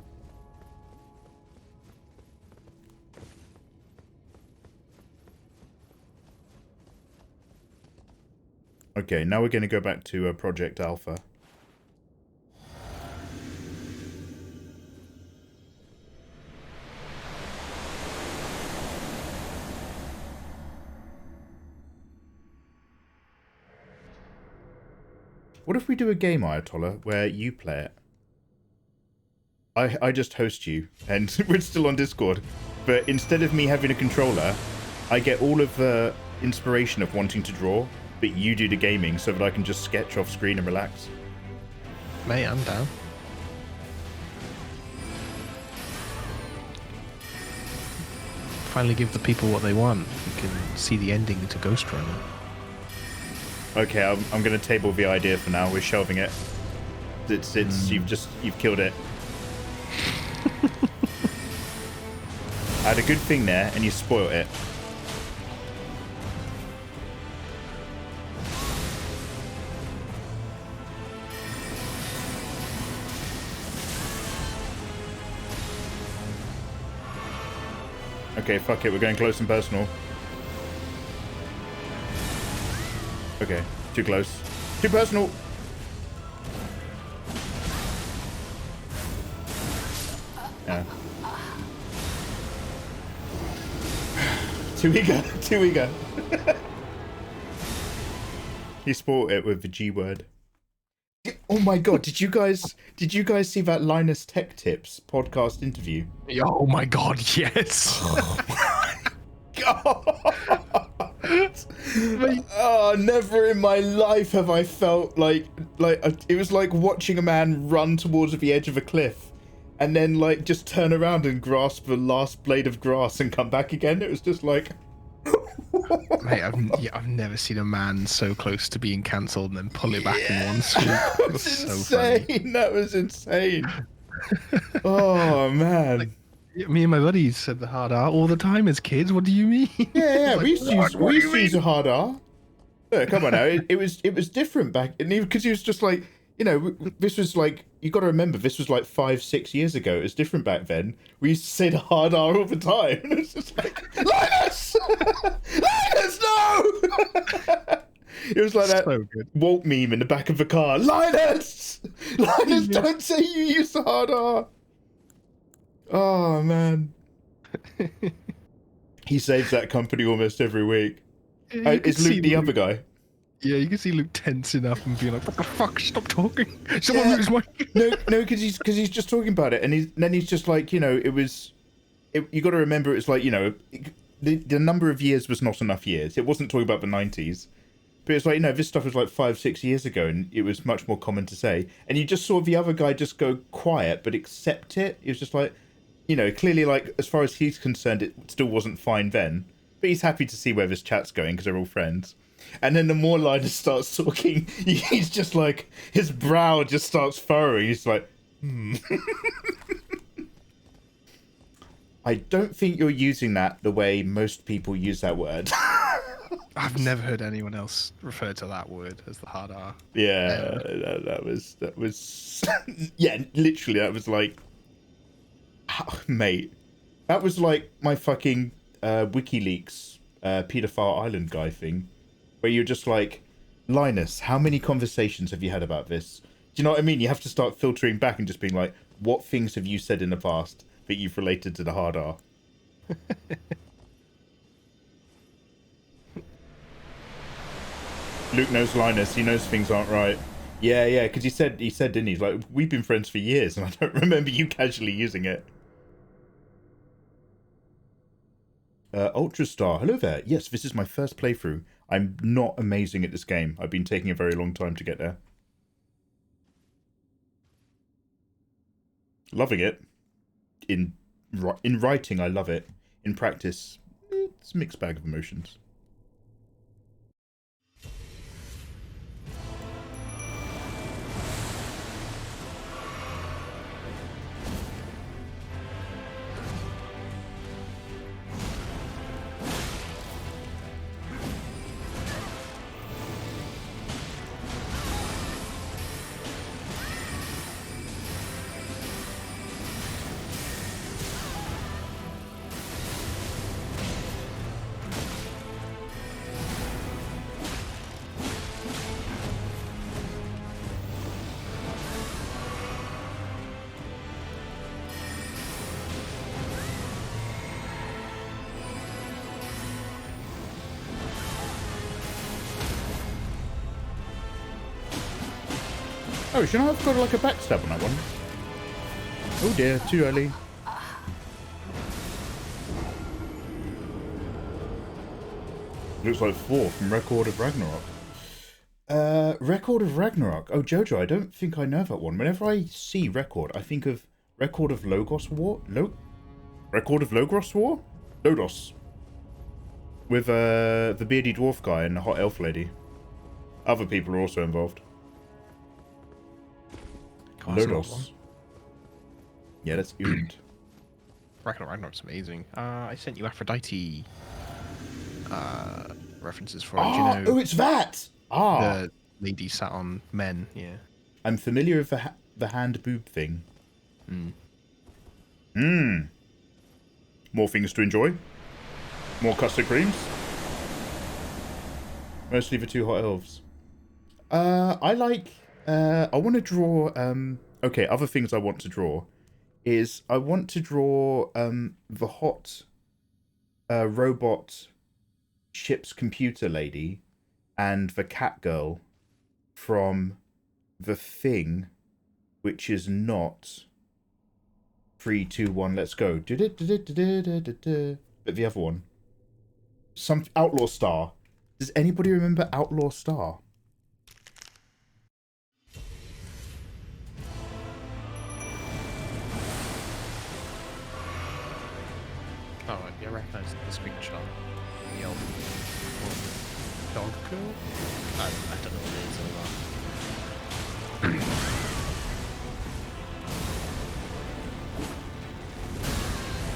Okay, now we're going to go back to Project Alpha. What if we do a game, Ayatollah, where you play it? I just host you, and we're still on Discord, but instead of me having a controller, I get all of the inspiration of wanting to draw, but you do the gaming so that I can just sketch off screen and relax. Mate, I'm down. Finally give the people what they want. You can see the ending to Ghost Runner. Okay, I'm going to table the idea for now. We're shelving it. You've killed it. I had a good thing there, and you spoiled it. Okay, fuck it. We're going close and personal. Okay, too close. Too personal! Yeah. Too eager, too eager. He sport it with the G word. Oh my god, did you guys see that Linus Tech Tips podcast interview? Oh my god, yes! Oh my god! Oh, never in my life have I felt like it was like watching a man run towards the edge of a cliff and then like just turn around and grasp the last blade of grass and come back again. It was just like Mate, I've never seen a man so close to being cancelled and then pull it back in one swoop. That was insane. So that was insane. Oh man. Like, me and my buddies said the hard R all the time as kids. What do you mean? Yeah, we used to use a hard R. Look, come on now, it was different back, because he was just like, you know, this was like, you got to remember, this was like 5-6 years ago. It was different back then. We used to say the hard R all the time. And it's just like, Linus! Linus, no! It was like that Walt meme in the back of the car. Linus! Linus, don't say you use the hard R. Oh, man. He saves that company almost every week. Is Luke the other guy? Yeah, you can see Luke tensing up and being like, "What the fuck? Stop talking! Someone lose my." No, because he's just talking about it, and then he's just like, you know, you got to remember, it's like, you know, the number of years was not enough years. It wasn't talking about the 90s, but it's like, you know, this stuff was like 5-6 years ago, and it was much more common to say. And you just saw the other guy just go quiet, but accept it. It was just like, you know, clearly, like, as far as he's concerned, it still wasn't fine then. But he's happy to see where this chat's going because they're all friends. And then the more Linus starts talking, he's just like, his brow just starts furrowing. He's like, I don't think you're using that the way most people use that word. I've never heard anyone else refer to that word as the hard R. Yeah, that was, yeah, literally, that was like, mate, that was like my fucking WikiLeaks Pedophile Island guy thing, where you're just like, Linus, how many conversations have you had about this? Do you know what I mean? You have to start filtering back and just being like, what things have you said in the past that you've related to the hard R? Luke knows Linus. He knows things aren't right. Yeah, because he said, didn't he? He's like, we've been friends for years, and I don't remember you casually using it. Ultrastar, hello there. Yes, this is my first playthrough. I'm not amazing at this game. I've been taking a very long time to get there. Loving it. In writing, I love it. In practice, it's a mixed bag of emotions. Oh, should I have got like a backstab on that one? Oh dear, too early. Looks like 4 from Record of Ragnarok. Record of Ragnarok. Oh, Jojo, I don't think I know that one. Whenever I see Record, I think of Record of Logos War? Record of Logos War? Lodos. With the beardy dwarf guy and the hot elf lady. Other people are also involved. Lodos. Yeah, that's Und. Ragnarok's amazing. I sent you Aphrodite references for it. Do you know Oh, it's that! the lady sat on men? Yeah. I'm familiar with the hand boob thing. More things to enjoy. More custard creams. Mostly the 2 hot elves. I like... I want to draw... okay, other things I want to draw is I want to draw the hot robot ship's computer lady and the cat girl from the thing, which is not 3, 2, 1, let's go. But the other one. Some Outlaw Star. Does anybody remember Outlaw Star? Oh, I recognize the screenshot. The old dog girl? I don't know what it is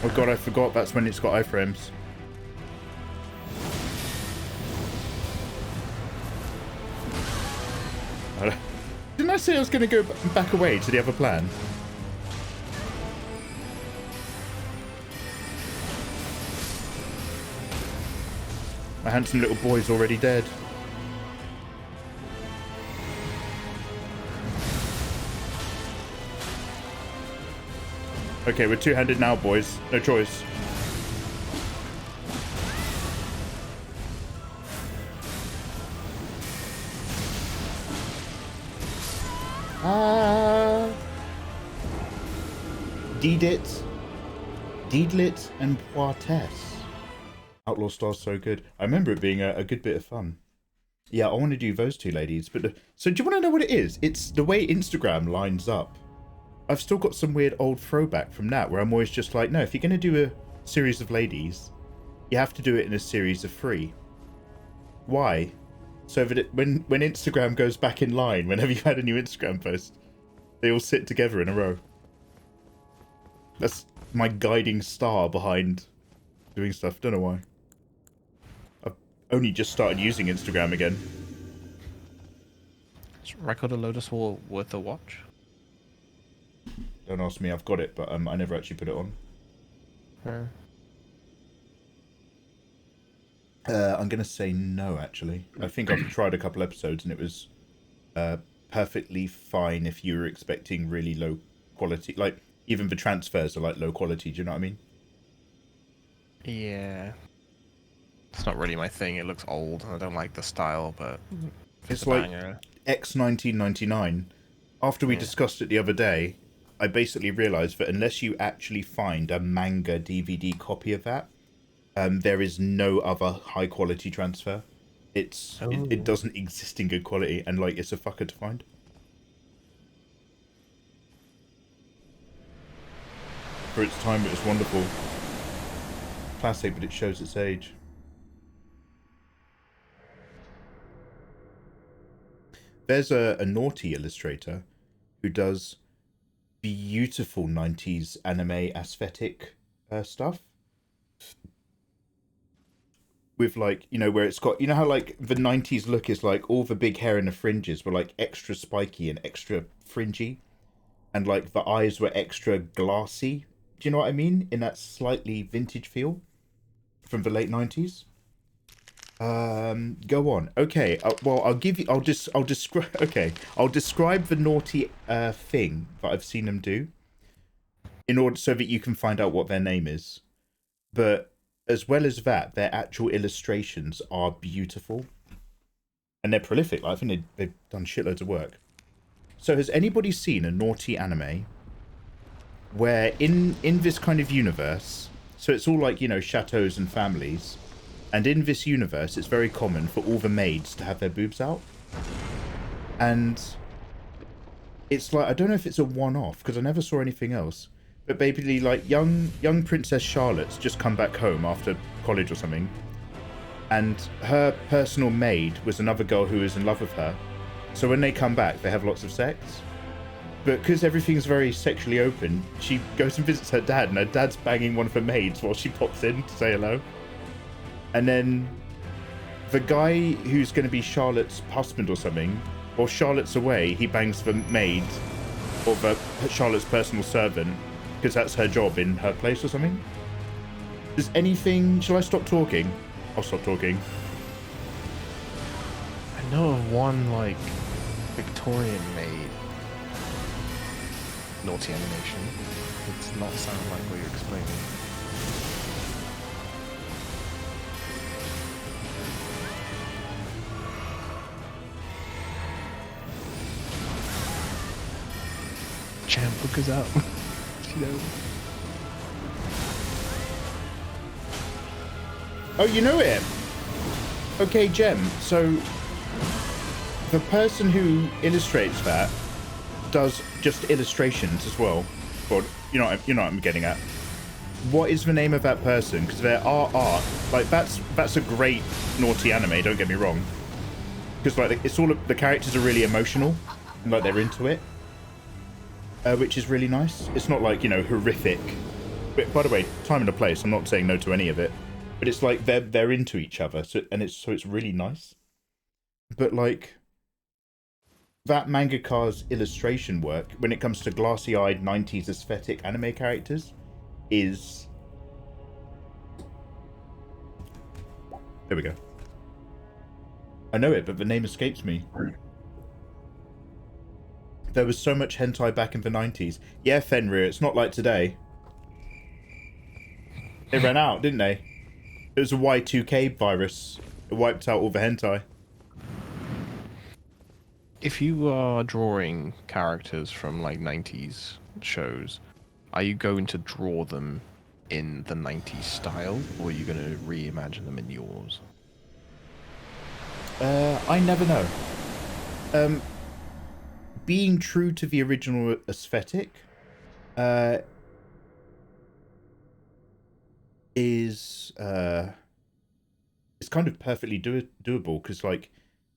Oh god, I forgot that's when it's got iframes. Didn't I say I was going to go back away to the other plan? My handsome little boy's already dead. Okay, we're two-handed now, boys. No choice. Deedit, Deedlit, and Poitess. Outlaw Star's so good. I remember it being a good bit of fun. Yeah, I want to do those 2 ladies. But so do you want to know what it is? It's the way Instagram lines up. I've still got some weird old throwback from that where I'm always just like, no, if you're going to do a series of ladies, you have to do it in a series of 3. Why? So that when Instagram goes back in line, whenever you've had a new Instagram post, they all sit together in a row. That's my guiding star behind doing stuff. Don't know why. I've only just started using Instagram again. Is Record of Lotus War worth a watch? Don't ask me, I've got it, but I never actually put it on. I'm going to say no, actually. I think I've tried a couple episodes and it was perfectly fine if you were expecting really low quality. Like, even the transfers are like low quality, do you know what I mean? Yeah. It's not really my thing. It looks old. I don't like the style, but It's like X1999. After we discussed it the other day, I basically realised that unless you actually find a manga DVD copy of that, there is no other high quality transfer. It doesn't exist in good quality, and like it's a fucker to find. For its time, it was wonderful. Classic, but it shows its age. There's a naughty illustrator who does beautiful 90s anime aesthetic stuff. With like, you know, where it's got, you know how like the 90s look is like all the big hair and the fringes were like extra spiky and extra fringy. And like the eyes were extra glassy. Do you know what I mean? In that slightly vintage feel from the late 90s. Go on. Okay. Well, I'll describe. Okay, I'll describe the naughty thing that I've seen them do, in order so that you can find out what their name is. But as well as that, their actual illustrations are beautiful, and they're prolific. I think they've done shitloads of work. So, has anybody seen a naughty anime where in this kind of universe? So it's all like, you know, chateaus and families. And in this universe, it's very common for all the maids to have their boobs out. And it's like, I don't know if it's a one-off, because I never saw anything else. But basically, like, young Princess Charlotte's just come back home after college or something. And her personal maid was another girl who was in love with her. So when they come back, they have lots of sex. But because everything's very sexually open, she goes and visits her dad, and her dad's banging one of her maids while she pops in to say hello. And then the guy who's going to be Charlotte's husband or something, or Charlotte's away, he bangs the maid or Charlotte's personal servant, because that's her job in her place or something. Does anything... Shall I stop talking? I'll stop talking. I know of one, like, Victorian maid naughty animation. It's not sounding like what you're explaining. Champ, look us up. You know. Oh, you know it? Okay, Gem. So, the person who illustrates that does just illustrations as well. But you know what I'm getting at. What is the name of that person? Because there are art. Like, that's a great naughty anime, don't get me wrong. Because, like, it's all... The characters are really emotional. And, like, they're into it. Which is really nice. It's not like, you know, horrific. But, by the way, time and a place. I'm not saying no to any of it. But it's like they're into each other. So it's really nice. But like that mangaka's illustration work, when it comes to glassy-eyed 90s aesthetic anime characters, is... There we go. I know it, but the name escapes me. There was so much hentai back in the 90s. Yeah, Fenrir, it's not like today. They ran out, didn't they? It was a Y2K virus. It wiped out all the hentai. If you are drawing characters from, like, 90s shows, are you going to draw them in the 90s style, or are you going to reimagine them in yours? I never know. Being true to the original aesthetic is it's kind of perfectly doable, because like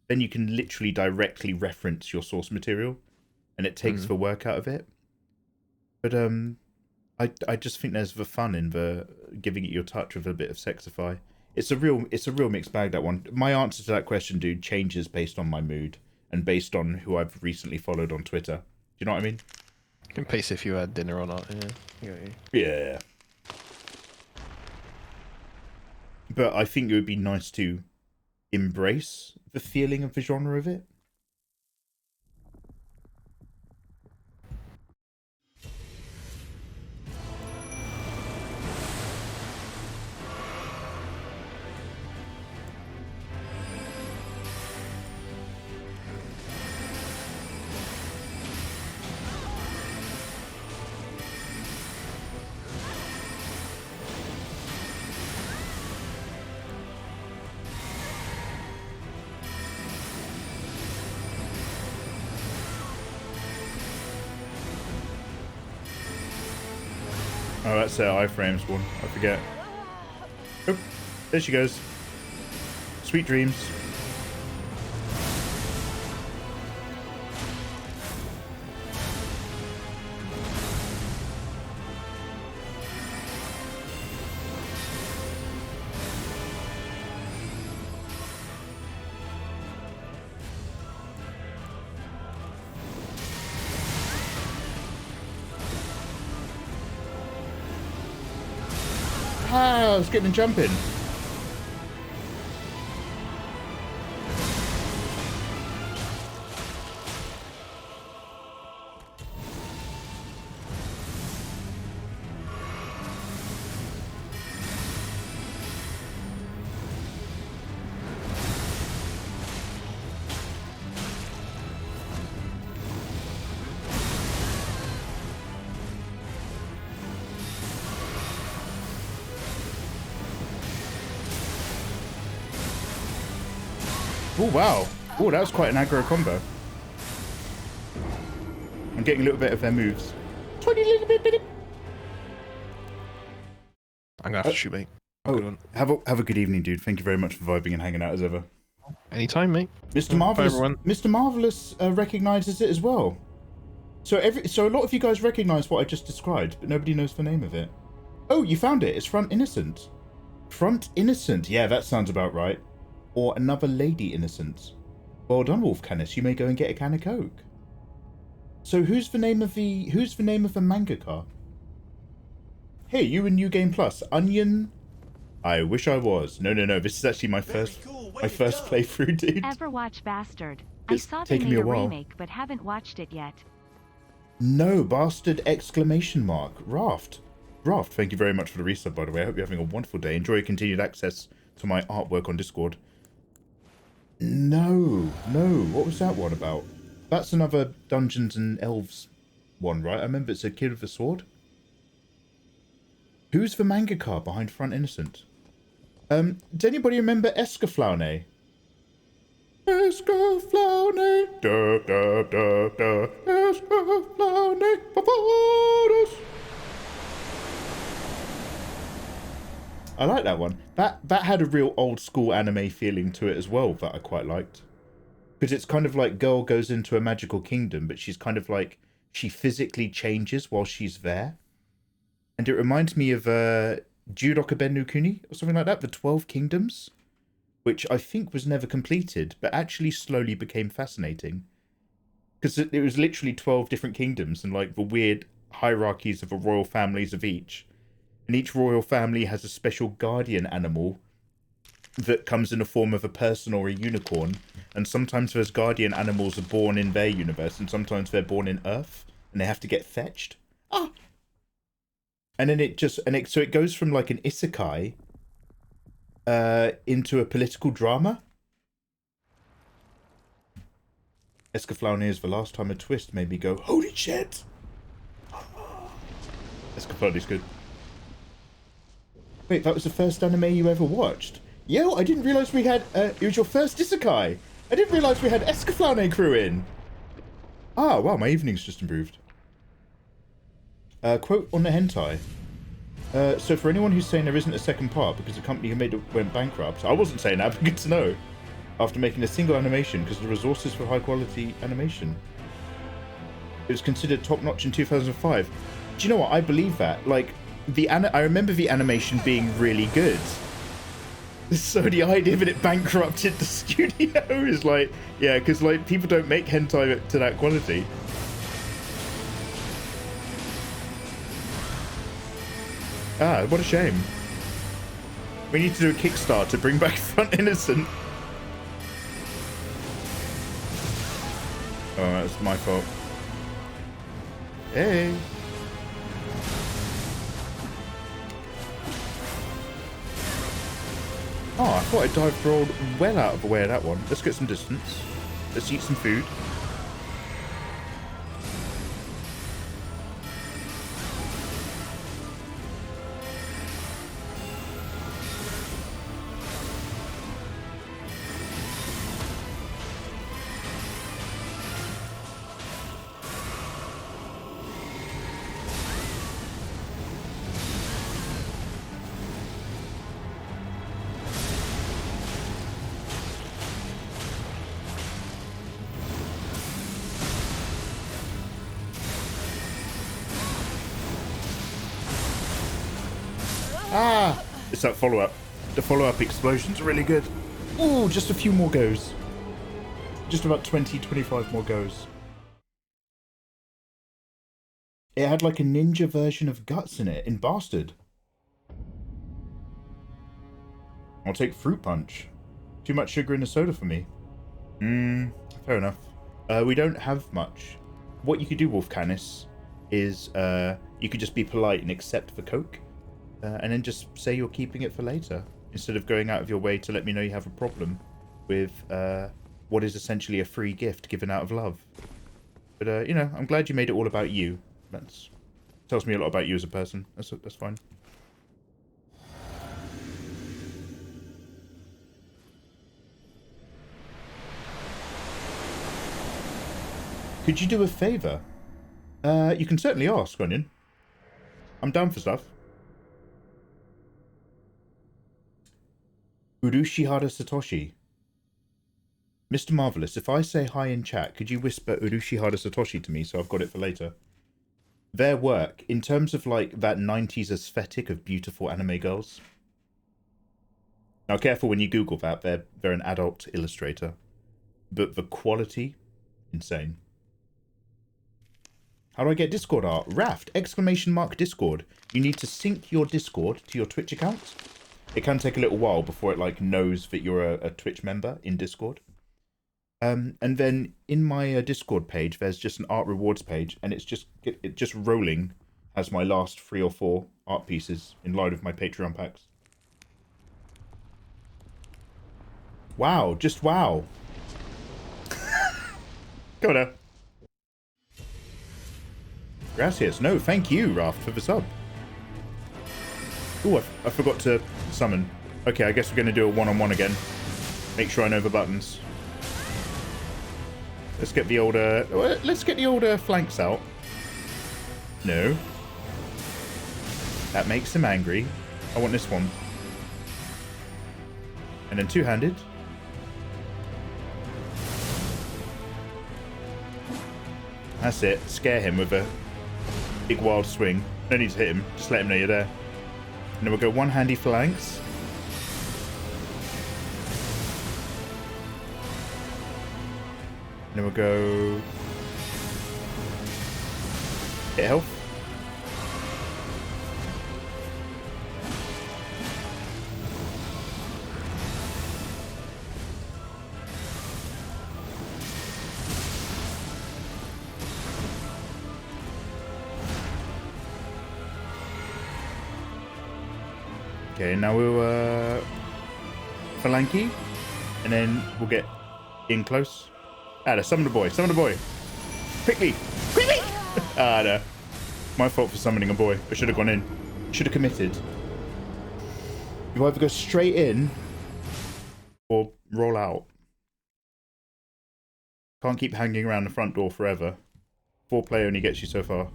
then you can literally directly reference your source material and it takes the work out of it. But I just think there's the fun in the giving it your touch with a bit of sexify. It's a real mixed bag, that one. My answer to that question, dude, changes based on my mood and based on who I've recently followed on Twitter. Do you know what I mean? In case if you had dinner or not, yeah. Yeah. But I think it would be nice to embrace the feeling of the genre of it. Oh, that's iframes one. I forget. Oh, there she goes. Sweet dreams. Ah, I was getting jumping. Oh, wow. Oh, that was quite an aggro combo. I'm getting a little bit of their moves. 20 little bit. I'm gonna have to shoot, mate. Oh, have a good evening, dude. Thank you very much for vibing and hanging out as ever. Anytime, mate. Mr. Marvelous recognizes it as well. So a lot of you guys recognize what I just described, but nobody knows the name of it. Oh, you found it. It's Front Innocent. Front Innocent. Yeah, that sounds about right. Or Another Lady Innocent. Well done, Wolf Canis. You may go and get a can of Coke. So who's the name of the mangaka? Hey, you in New Game Plus. Onion. I wish I was. No. This is actually my first playthrough, dude. Ever watch Bastard? It's I saw they taken made me a a while. remake, but haven't watched it yet. No, Bastard exclamation mark. Raft, thank you very much for the resub, by the way. I hope you're having a wonderful day. Enjoy your continued access to my artwork on Discord. No. What was that one about? That's another Dungeons and Elves one, right? I remember it's a kid with a sword. Who's the mangaka behind Front Innocent? Does anybody remember Escaflowne? Escaflowne, da da da da, Escaflowne, papados. I like that one. That had a real old school anime feeling to it as well that I quite liked. Because it's kind of like girl goes into a magical kingdom, but she's kind of like, she physically changes while she's there. And it reminds me of Judoka no Kuni or something like that, the 12 Kingdoms, which I think was never completed, but actually slowly became fascinating. Because it was literally 12 different kingdoms and like the weird hierarchies of the royal families of each. And each royal family has a special guardian animal that comes in the form of a person or a unicorn. And sometimes those guardian animals are born in their universe, and sometimes they're born in Earth, and they have to get fetched. Ah! And then so it goes from like an isekai into a political drama. Escaflowne is the last time a twist made me go, holy shit! Escaflowne's good. Wait, that was the first anime you ever watched? Yo, I didn't realise we had, it was your first isekai! I didn't realise we had Escaflowne crew in! Ah, wow, my evening's just improved. Quote on the hentai. So for anyone who's saying there isn't a second part because the company who made it went bankrupt, I wasn't saying that, but good to know. After making a single animation because of the resources for high quality animation. It was considered top notch in 2005. Do you know what? I believe that. Like, I remember the animation being really good. So the idea that it bankrupted the studio is like, yeah, because like people don't make hentai to that quality. Ah, what a shame. We need to do a Kickstarter to bring back Front Innocent. Oh, that's my fault. Hey. Oh, I thought I dived rolled well out of the way of that one. Let's get some distance. Let's eat some food. Ah! It's that follow-up. The follow-up explosion's really good. Ooh, just a few more goes. Just about 20, 25 more goes. It had like a ninja version of Guts in it, in Bastard. I'll take Fruit Punch. Too much sugar in the soda for me. Fair enough. We don't have much. What you could do, Wolf Canis, is you could just be polite and accept the Coke. And then just say you're keeping it for later. Instead of going out of your way to let me know you have a problem with what is essentially a free gift given out of love. But, you know, I'm glad you made it all about you. That tells me a lot about you as a person. That's fine. Could you do a favour? You can certainly ask, Onion. I'm down for stuff. Urushihara Satoshi. Mr. Marvelous, if I say hi in chat, could you whisper Urushihara Satoshi to me so I've got it for later? Their work, in terms of like that 90s aesthetic of beautiful anime girls. Now careful when you Google that, they're an adult illustrator. But the quality, insane. How do I get Discord art? Raft! ! Discord. You need to sync your Discord to your Twitch account. It can take a little while before it like knows that you're a Twitch member in Discord. And then in my Discord page, there's just an art rewards page, and it's just rolling as my last 3 or 4 art pieces in line with my Patreon packs. Wow, just wow. Go there. Gracias. No, thank you, Raft, for the sub. Oh, I forgot to summon. Okay, I guess we're going to do a one-on-one again. Make sure I know the buttons. Let's get the older flanks out. No. That makes him angry. I want this one. And then two-handed. That's it. Scare him with a big wild swing. No need to hit him. Just let him know you're there. And then we'll go one-handy flanks. And then we'll go... hit health. Okay, now we'll Phalanki, and then we'll get in close. Ah, summon the boy, quickly, quickly! Ah, no, my fault for summoning a boy. I should have gone in, should have committed. You either go straight in or roll out. Can't keep hanging around the front door forever. 4-player only gets you so far.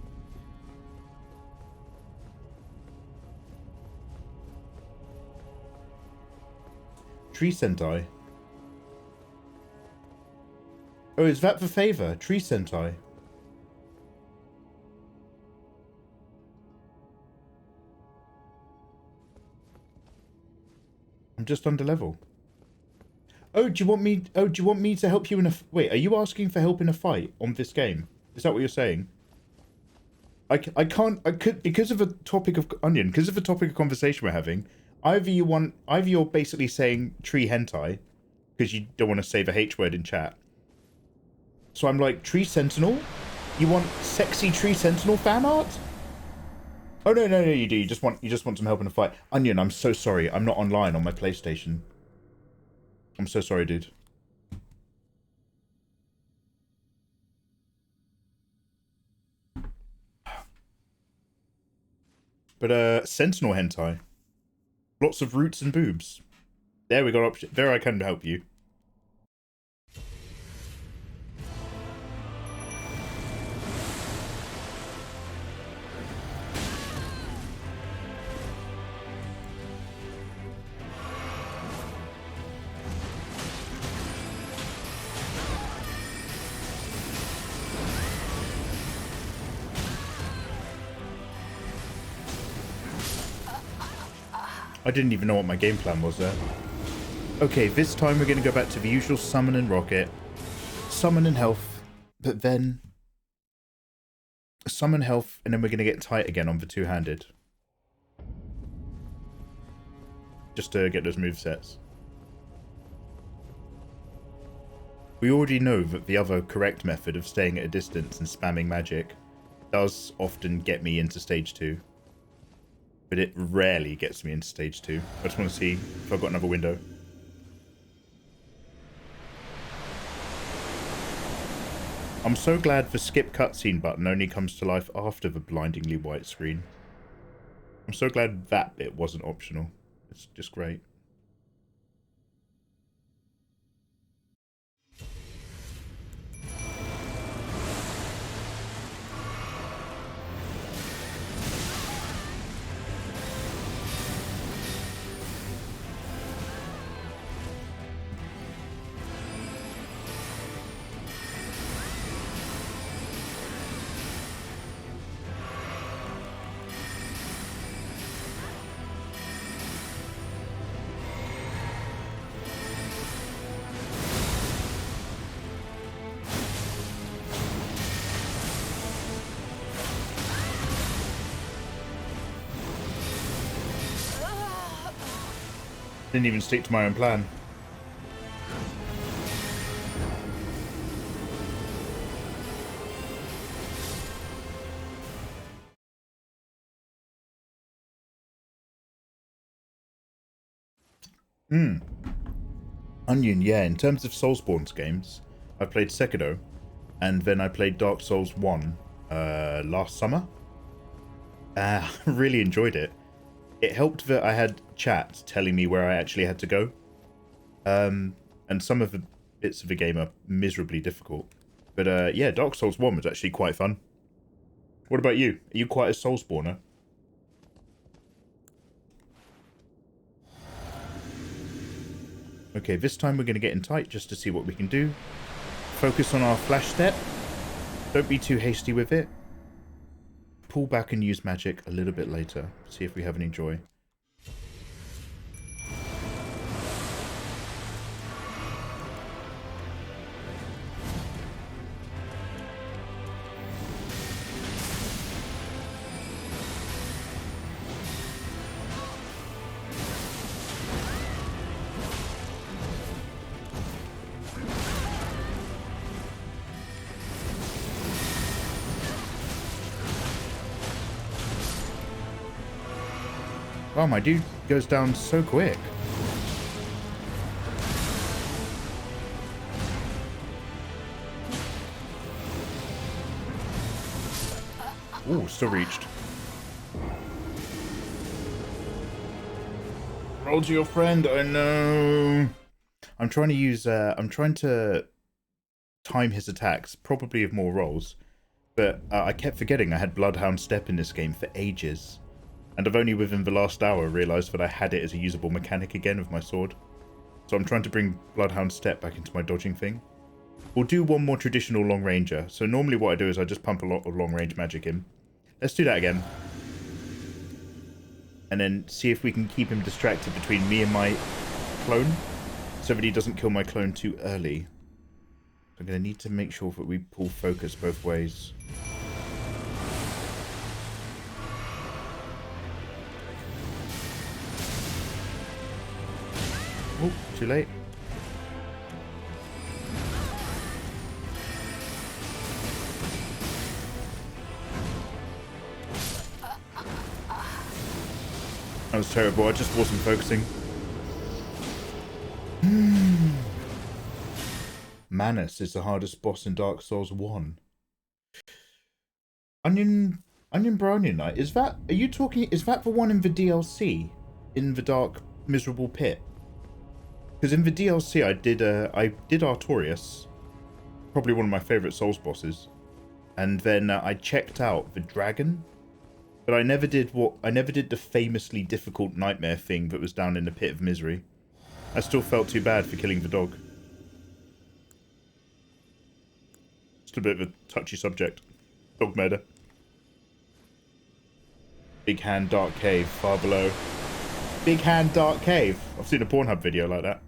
Tree Sentai. Oh, is that the favor? Tree Sentai. I'm just under level. Oh, do you want me? Oh, do you want me to help you in a? Wait, are you asking for help in a fight on this game? Is that what you're saying? I could because of the topic of Onion, because of the topic of conversation we're having. Either you're basically saying tree hentai because you don't want to say the H word in chat. So I'm like, Tree Sentinel? You want sexy Tree Sentinel fan art? Oh no, you do. You just want some help in a fight. Onion, I'm so sorry. I'm not online on my PlayStation. I'm so sorry, dude. But Sentinel hentai. Lots of roots and boobs. There we got option. There I can help you. I didn't even know what my game plan was there. Okay, this time we're going to go back to the usual summon and rocket. Summon and health, but then... Summon health, and then we're going to get tight again on the two-handed. Just to get those movesets. We already know that the other correct method of staying at a distance and spamming magic does often get me into stage 2. But it rarely gets me into stage 2. I just want to see if I've got another window. I'm so glad the skip cutscene button only comes to life after the blindingly white screen. I'm so glad that bit wasn't optional. It's just great. Didn't even stick to my own plan. Onion, yeah, in terms of Soulsbourne's games, I played Sekiro, and then I played Dark Souls 1 last summer. Really enjoyed it. It helped that I had chat telling me where I actually had to go. And some of the bits of the game are miserably difficult. But yeah, Dark Souls 1 was actually quite fun. What about you? Are you quite a Soulsborner? Okay, this time we're going to get in tight just to see what we can do. Focus on our flash step. Don't be too hasty with it. Pull back and use magic a little bit later. See if we have any joy. Wow, my dude goes down so quick. Ooh, still reached. Roll to your friend, I know. I'm trying to use, I'm trying to time his attacks, probably with more rolls. But I kept forgetting I had Bloodhound Step in this game for ages. And I've only within the last hour realised that I had it as a usable mechanic again with my sword. So I'm trying to bring Bloodhound Step back into my dodging thing. We'll do one more traditional long ranger. So normally what I do is I just pump a lot of long range magic in. Let's do that again. And then see if we can keep him distracted between me and my clone. So that he doesn't kill my clone too early. I'm going to need to make sure that we pull focus both ways. Oh, too late. That was terrible. I just wasn't focusing. Manus is the hardest boss in Dark Souls 1. Onion Brownian Knight, is that, are you talking, is that the one in the DLC? In the dark, miserable pit? Because in the DLC I did Artorias, probably one of my favourite Souls bosses. And then I checked out the dragon. But I never did the famously difficult nightmare thing that was down in the pit of misery. I still felt too bad for killing the dog. Just a bit of a touchy subject. Dog murder. Big hand, dark cave, far below. Big Hand Dark Cave. I've seen a Pornhub video like that.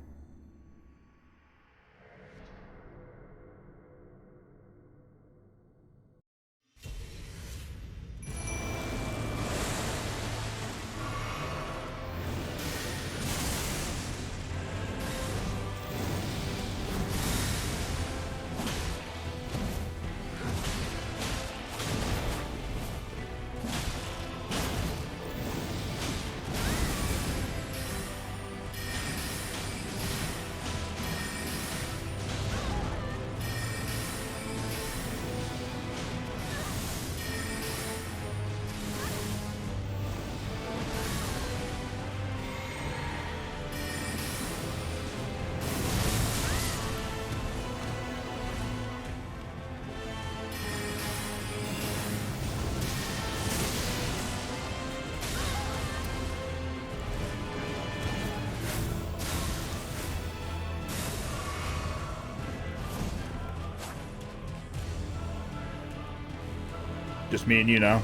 Just me and you now.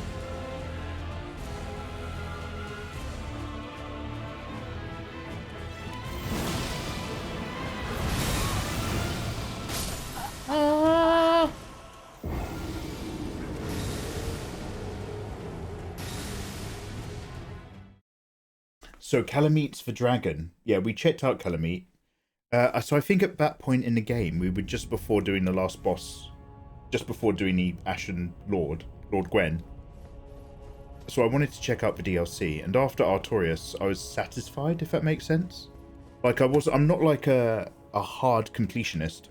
So Calameet's for dragon. Yeah, we checked out Calameet. So I think at that point in the game, we were just before doing the last boss. Just before doing the Ashen Lord Gwen. So I wanted to check out the DLC, and after Artorias, I was satisfied, if that makes sense. Like I'm not like a hard completionist.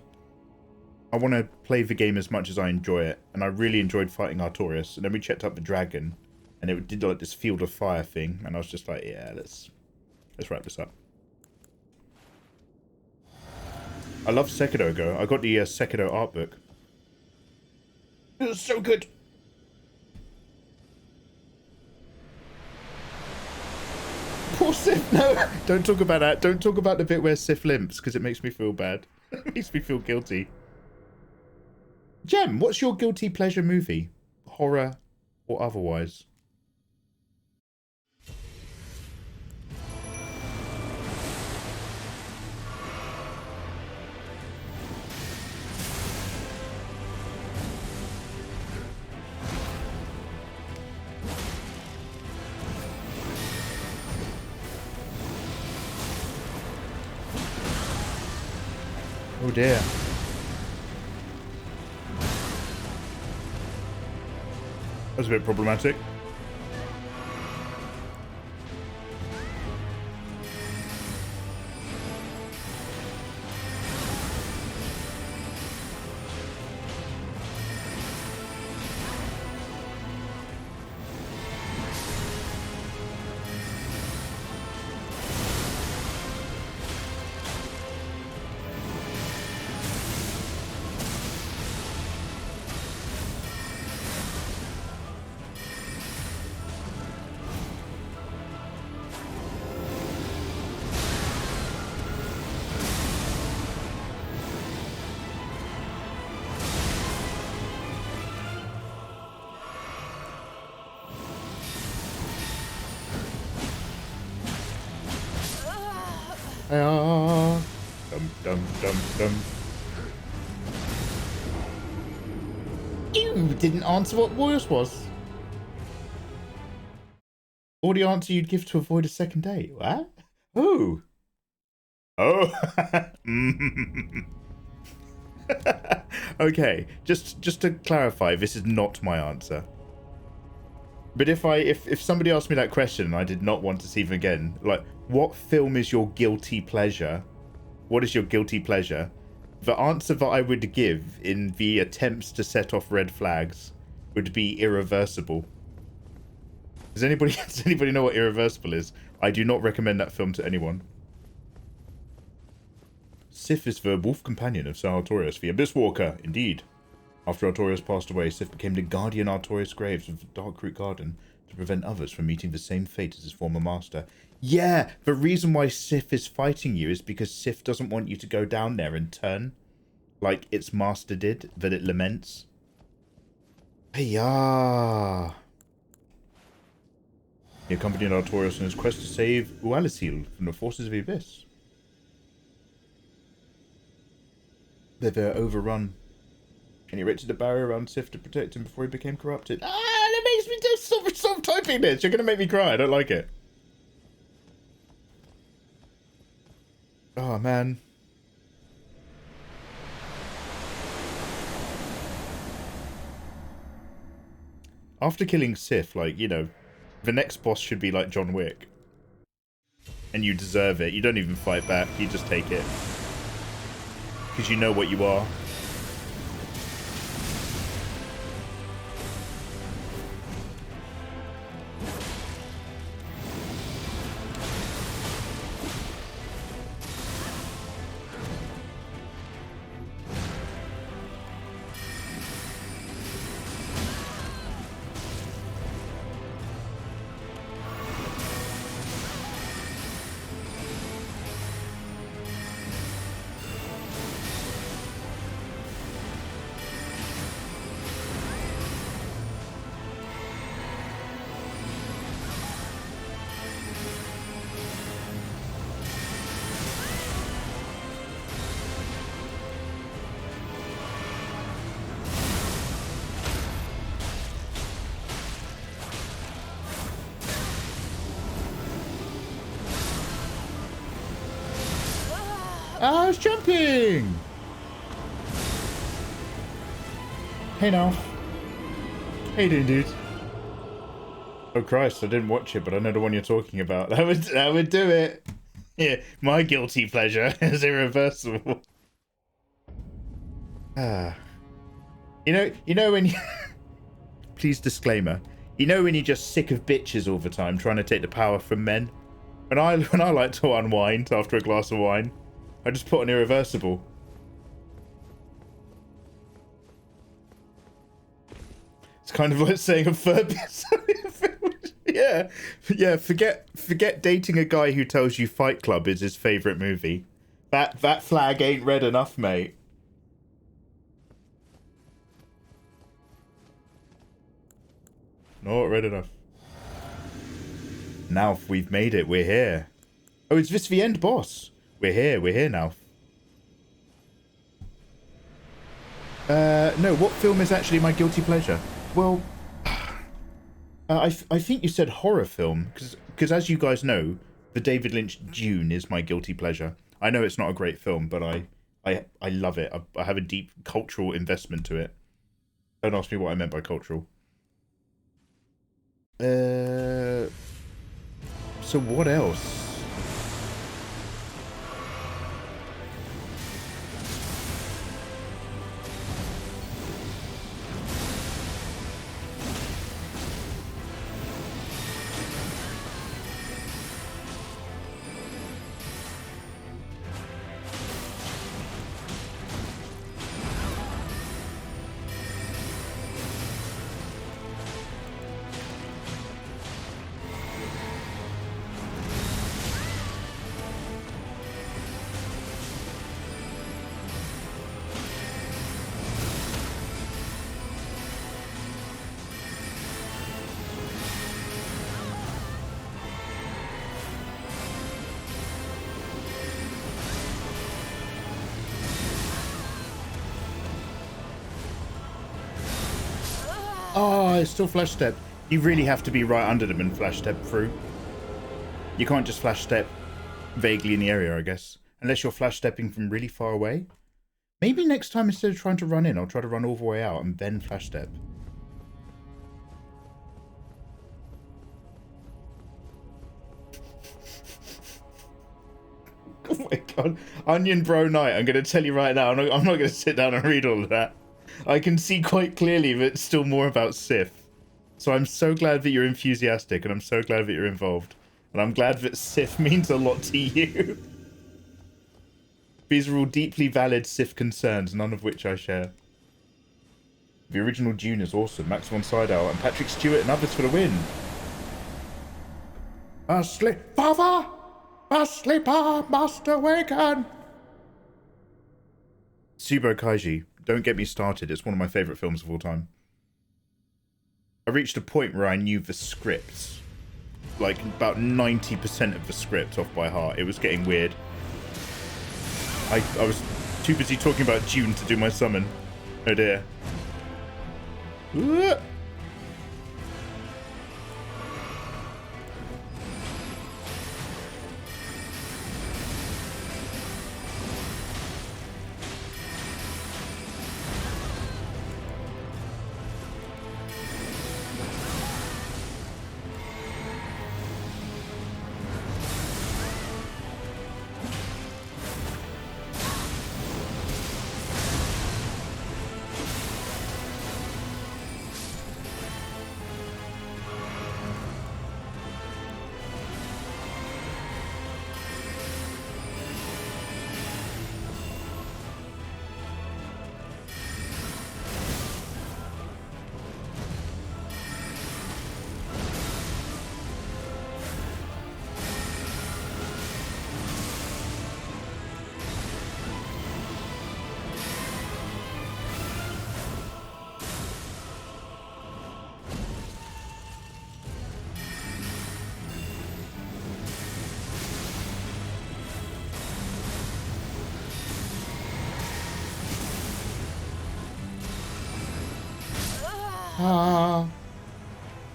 I want to play the game as much as I enjoy it, and I really enjoyed fighting Artorias. And then we checked out the dragon, and it did like this field of fire thing, and I was just like, yeah, let's wrap this up. I love Sekiro Go. I got the Sekiro art book. It was so good. Poor Sif, no! Don't talk about that. Don't talk about the bit where Sif limps, because it makes me feel bad. It makes me feel guilty. Jem, what's your guilty pleasure movie? Horror or otherwise? Oh dear. That's a bit problematic. Dum dum dum. You didn't answer what voice was. Or the answer you'd give to avoid a second date. What? Who? Oh. Okay, just to clarify, this is not my answer. But if somebody asked me that question and I did not want to see them again, like, what film is your guilty pleasure? What is your guilty pleasure? The answer that I would give in the attempts to set off red flags would be Irreversible. Does anybody know what Irreversible is? I do not recommend that film to anyone. Sif is the wolf companion of Sir Artorias, the Abyss Walker, indeed. After Artorias passed away, Sif became the guardian Artorias Graves of the Darkroot Garden to prevent others from meeting the same fate as his former master. Yeah, the reason why Sif is fighting you is because Sif doesn't want you to go down there and turn like its master did, that it laments. Hey-ya. He accompanied Artorias on his quest to save Ualisil from the forces of the Abyss. They're overrun. And he erected a barrier around Sif to protect him before he became corrupted. Ah, that makes me just stop typing this. You're going to make me cry. I don't like it. Oh, man. After killing Sif, like, you know, the next boss should be like John Wick. And you deserve it. You don't even fight back. You just take it. Because you know what you are. Ah, I was jumping! Hey now. How you doing, dude? Oh Christ, I didn't watch it, but I know the one you're talking about. That would do it. Yeah, my guilty pleasure is irreversible. Ah. You know when you... Please disclaimer. You know when you're just sick of bitches all the time trying to take the power from men? When I like to unwind after a glass of wine, I just put on irreversible. It's kind of like saying a Furby. Yeah. Forget dating a guy who tells you Fight Club is his favorite movie. That flag ain't red enough, mate. Not red enough. Now we've made it. We're here. Oh, is this the end boss? We're here now. No, what film is actually my guilty pleasure? Well, I think you said horror film, because as you guys know, the David Lynch Dune is my guilty pleasure. I know it's not a great film, but I love it. I have a deep cultural investment to it. Don't ask me what I meant by cultural. So what else? Oh, it's still flash step. You really have to be right under them and flash step through. You can't just flash step vaguely in the area, I guess. Unless you're flash stepping from really far away. Maybe next time, instead of trying to run in, I'll try to run all the way out and then flash step. Oh my god. Onion Bro Night, I'm going to tell you right now, I'm not going to sit down and read all of that. I can see quite clearly that it's still more about Sif. So I'm so glad that you're enthusiastic, and I'm so glad that you're involved. And I'm glad that Sif means a lot to you. These are all deeply valid Sif concerns, none of which I share. The original Dune is awesome. Max von Sydow and Patrick Stewart and others for the win. Father! A sleeper must awaken! Subo Kaiji. Don't get me started. It's one of my favourite films of all time. I reached a point where I knew the scripts. like about 90% of the script off by heart. It was getting weird. I was too busy talking about June to do my summon. Oh dear.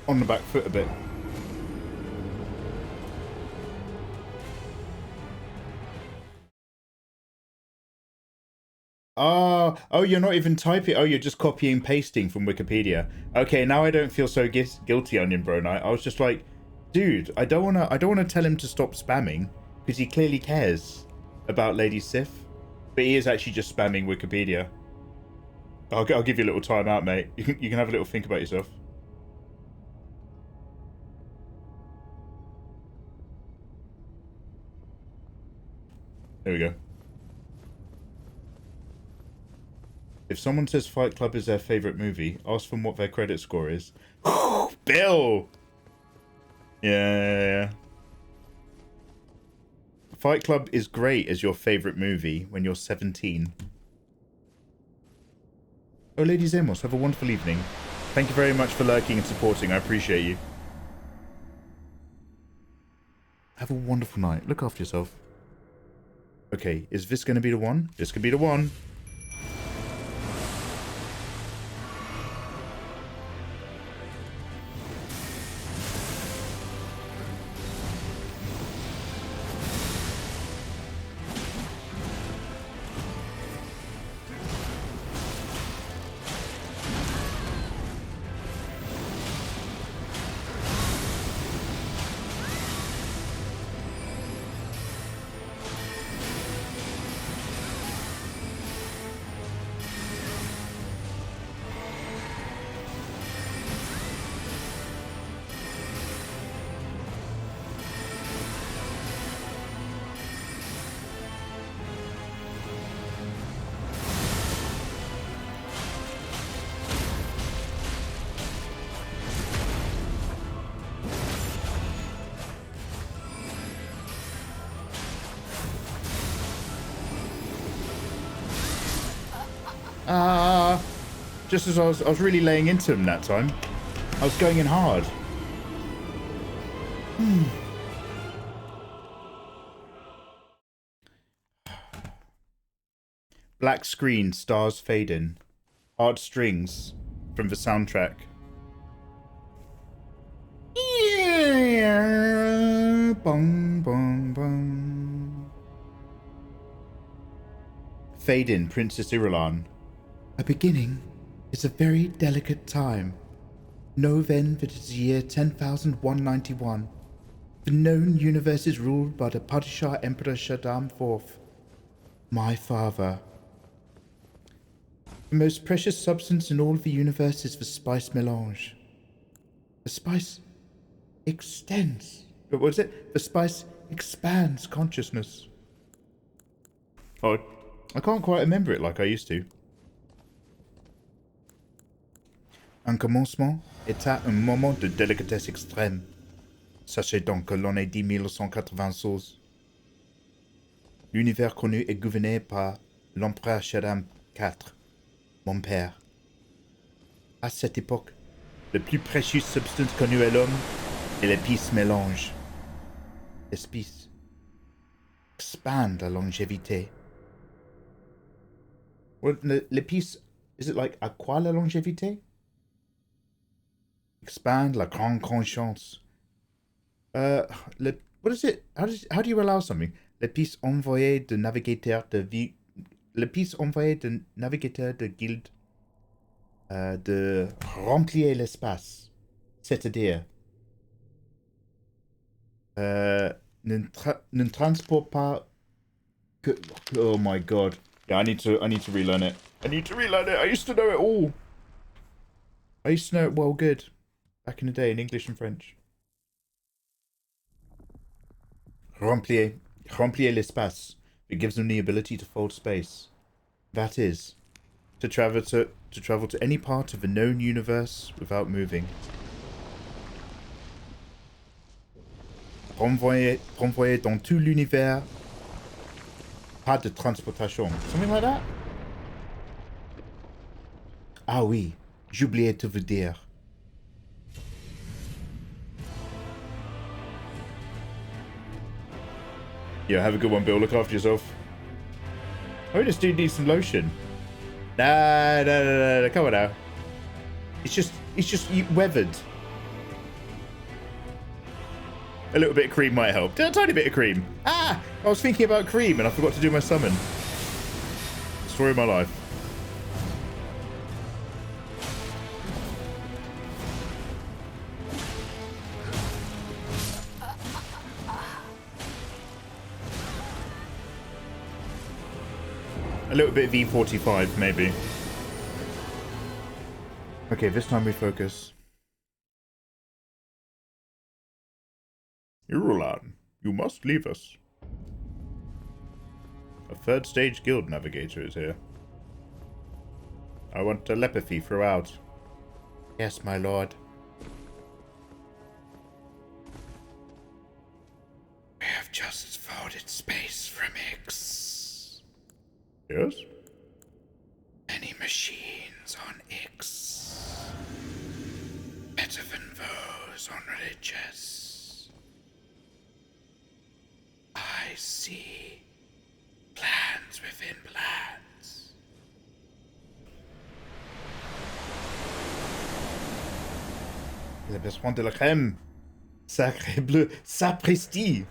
On the back foot a bit. Oh, you're not even typing. Oh, you're just copying pasting from Wikipedia. Okay, now I don't feel so guilty, Onion Bro Knight. I was just like, dude, I don't wanna tell him to stop spamming because he clearly cares about Lady Sif, but he is actually just spamming Wikipedia. I'll give you a little time out, mate. You can have a little think about yourself. There we go. If someone says Fight Club is their favorite movie, ask them what their credit score is. Bill! Yeah. Fight Club is great as your favorite movie when you're 17. Oh, Lady Zemos, have a wonderful evening. Thank you very much for lurking and supporting. I appreciate you. Have a wonderful night. Look after yourself. Okay, is this going to be the one? This could be the one. Just as I was really laying into him that time. I was going in hard. Black screen, stars fade in. Hard strings from the soundtrack. Yeah, bong, bong, bong. Fade in, Princess Irulan. A beginning is a very delicate time. Know then that it is the year 10,191. The known universe is ruled by the Padishah Emperor Shaddam IV, my father. The most precious substance in all of the universe is the spice melange. The spice extends. What was it? The spice expands consciousness. Oh, I can't quite remember it like I used to. Un commencement est à un moment de délicatesse extrême. Sachez donc que l'année 10,191. L'univers connu est gouverné par l'empereur Shaddam IV, mon père. À cette époque, le plus précieux substance connue à l'homme Et l'épice mélange. L'épice expand la longévité. Well, l'épice, is it like à quoi la longévité? Expand la grande conscience. What is it? How do you allow something? L'épice envoyé de navigateur de vie. L'épice envoyé de navigateur de guilde de remplir l'espace. C'est-à-dire, ne transporte pas que. Oh my god. Yeah, I need to relearn it. I used to know it all. I used to know it well good back in the day in English and French. Remplir l'espace. It gives them the ability to fold space. That is, to travel to any part of a known universe without moving. Renvoyer dans tout l'univers. Pas de transportation. Something like that? Ah oui, j'oubliais de vous dire. Yeah, have a good one, Bill. Look after yourself. Oh, this dude needs some lotion. No, come on now. It's just weathered. A little bit of cream might help. A tiny bit of cream. Ah! I was thinking about cream and I forgot to do my summon. Story of my life. A little bit of V45, maybe. Okay, this time we focus. Irulan, you must leave us. A third stage guild navigator is here. I want telepathy throughout. Yes, my lord. We have just folded space from X. Yes? Many machines on X. Better than those on religious. I see plans within plans. Le besoin de la crème. Sacré bleu. Sapristi.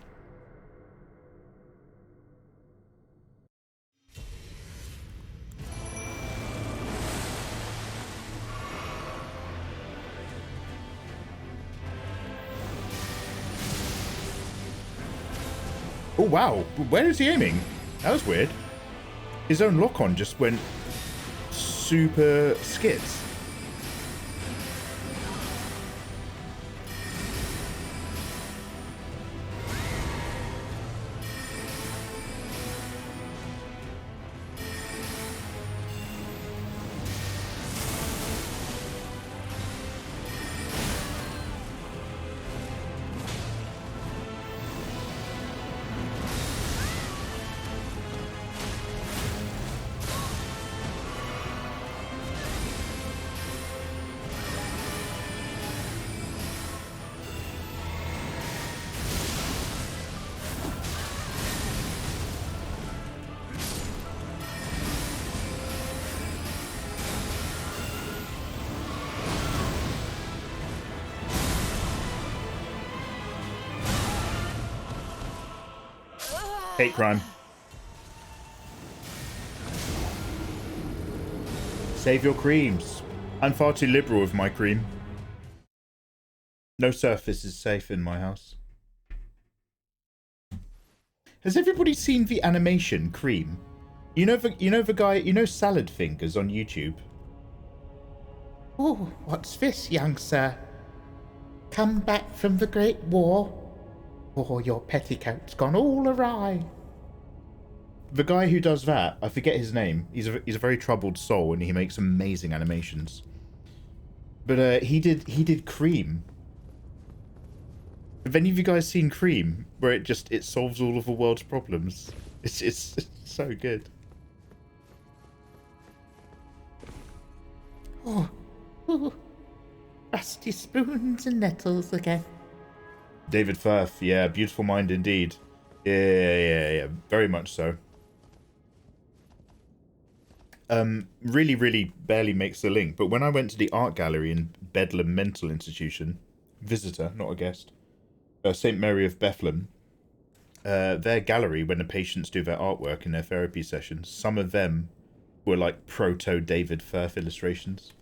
Oh wow, where is he aiming? That was weird. His own lock-on just went super skits. Hate crime. Save your creams. I'm far too liberal with my cream. No surface is safe in my house. Has everybody seen the animation Cream? You know the guy, Salad Fingers on YouTube? Oh, what's this, young sir? Come back from the Great War? Oh, your petticoat's gone all awry. The guy who does that, I forget his name. He's a very troubled soul, and he makes amazing animations. But he did Cream. Have any of you guys seen Cream, where it solves all of the world's problems? It's so good. Oh, rusty spoons and nettles again. David Firth, yeah, beautiful mind indeed. Yeah, very much so. Really, really barely makes the link, but when I went to the art gallery in Bedlam Mental Institution, visitor, not a guest, St. Mary of Bethlehem, their gallery, when the patients do their artwork in their therapy sessions, some of them were like proto David Firth illustrations.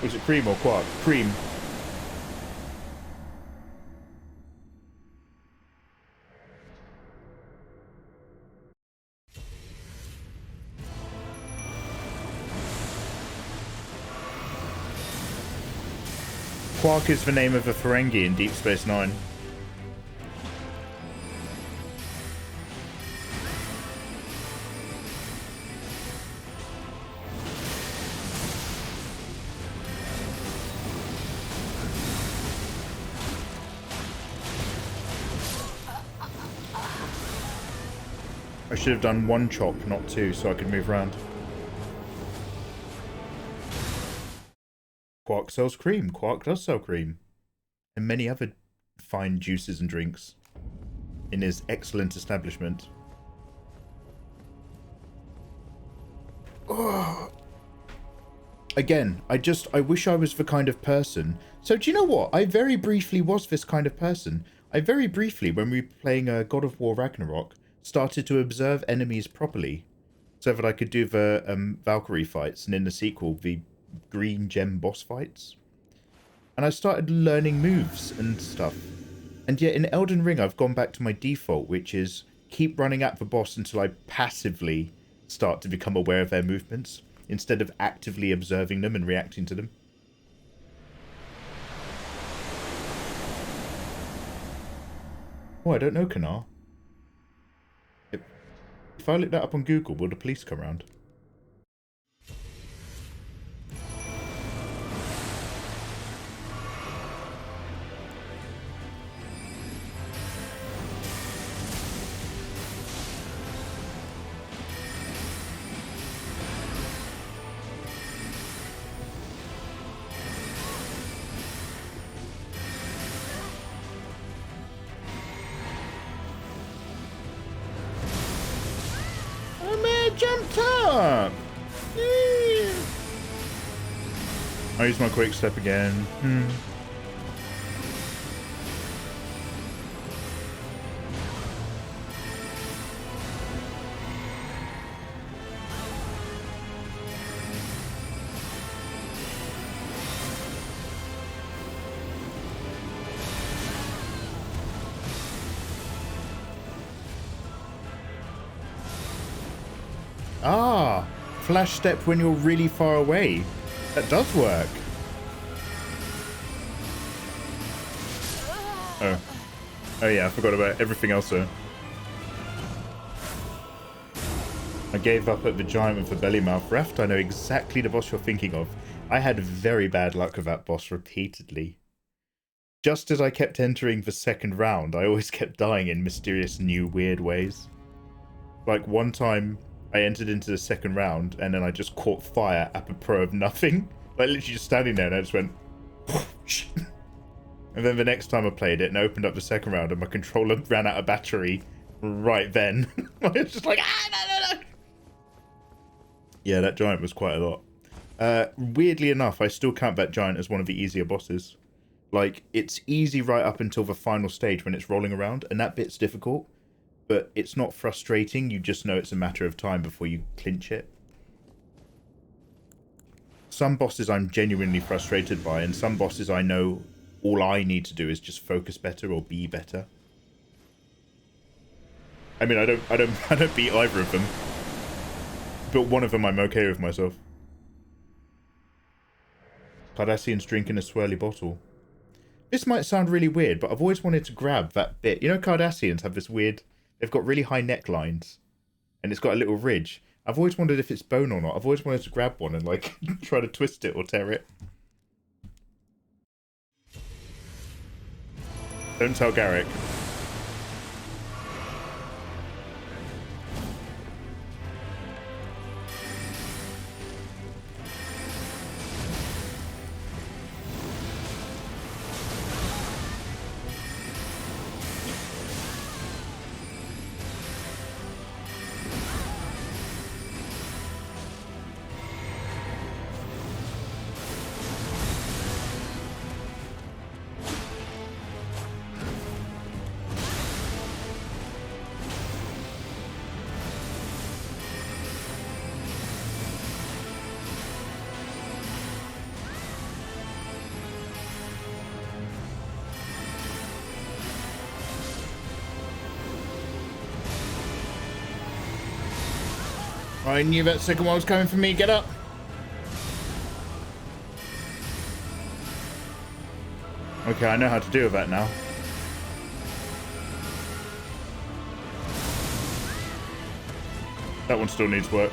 Was it cream or quark? Cream. Quark is the name of a Ferengi in Deep Space Nine. I should have done one chop, not two, so I could move around. Quark sells cream. Quark does sell cream. And many other fine juices and drinks in his excellent establishment. Oh. Again, I wish I was the kind of person. So do you know what? I very briefly was this kind of person. I very briefly, when we were playing God of War Ragnarok, started to observe enemies properly so that I could do the Valkyrie fights, and in the sequel, the green gem boss fights. And I started learning moves and stuff. And yet in Elden Ring, I've gone back to my default, which is keep running at the boss until I passively start to become aware of their movements, instead of actively observing them and reacting to them. Oh, I don't know, Kanar. If I look that up on Google, will the police come around? Jumped up! Yeah. I use my quick step again. Ah, flash step when you're really far away. That does work. Oh. Oh yeah, I forgot about everything else though. I gave up at the giant with the belly mouth. Reft, I know exactly the boss you're thinking of. I had very bad luck with that boss repeatedly. Just as I kept entering the second round, I always kept dying in mysterious new weird ways. Like one time, I entered into the second round, and then I just caught fire apropos of nothing. Like, literally just standing there, and I just went... And then the next time I played it, and opened up the second round, and my controller ran out of battery right then. I was just like, no. Yeah, that giant was quite a lot. Weirdly enough, I still count that giant as one of the easier bosses. Like, it's easy right up until the final stage when it's rolling around, and that bit's difficult. But it's not frustrating, you just know it's a matter of time before you clinch it. Some bosses I'm genuinely frustrated by, and some bosses I know all I need to do is just focus better or be better. I mean, I don't beat either of them. But one of them I'm okay with myself. Cardassian's drinking a swirly bottle. This might sound really weird, but I've always wanted to grab that bit. You know, Cardassians have this weird... They've got really high necklines, and it's got a little ridge. I've always wondered if it's bone or not. I've always wanted to grab one and, like, try to twist it or tear it. Don't tell Garrick. I knew that second one was coming for me. Get up. Okay, I know how to deal with that now. That one still needs work.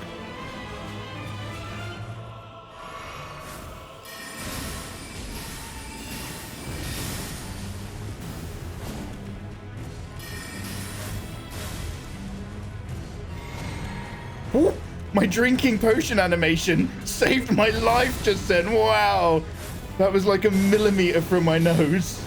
Oh, my drinking potion animation saved my life just then. Wow. That was like a millimeter from my nose.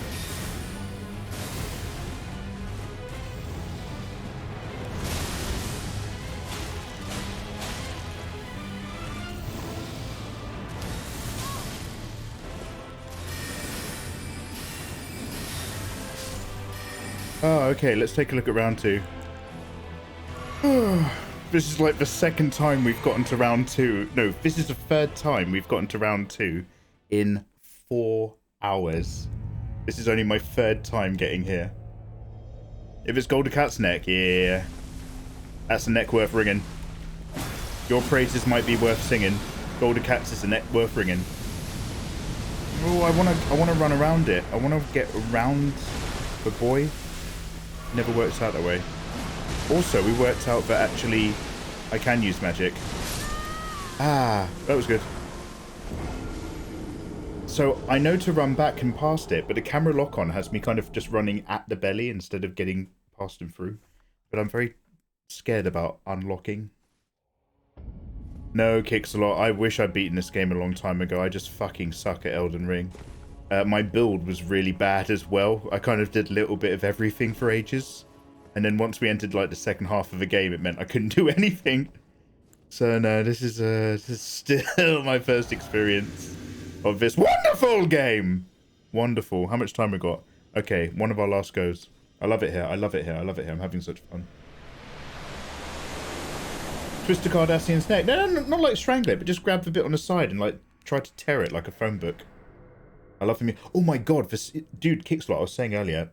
Oh, okay, let's take a look at round 2. This is like the second time we've gotten to round 2. No, this is the third time we've gotten to round 2 in 4 hours. This is only my third time getting here. If it's Golden Cat's neck, yeah. That's a neck worth ringing. Your praises might be worth singing. Golden Cat's is a neck worth ringing. Oh, I wanna run around it. I wanna get around the boy. Never works out that way. Also, we worked out that actually I can use magic. Ah, that was good. So I know to run back and past it, but the camera lock-on has me kind of just running at the belly instead of getting past and through. But I'm very scared about unlocking. No, Kixalot, I wish I'd beaten this game a long time ago. I just fucking suck at Elden Ring. My build was really bad as well. I kind of did a little bit of everything for ages. And then once we entered like the second half of the game, it meant I couldn't do anything. So no, this is still my first experience of this wonderful game. Wonderful. How much time we got? Okay, one of our last goes. I love it here. I love it here. I love it here. I'm having such fun. Twist the Cardassian's neck. No, not like strangle it, but just grab the bit on the side and like try to tear it like a phone book. I love the oh my god, this dude Kixlot, I was saying earlier,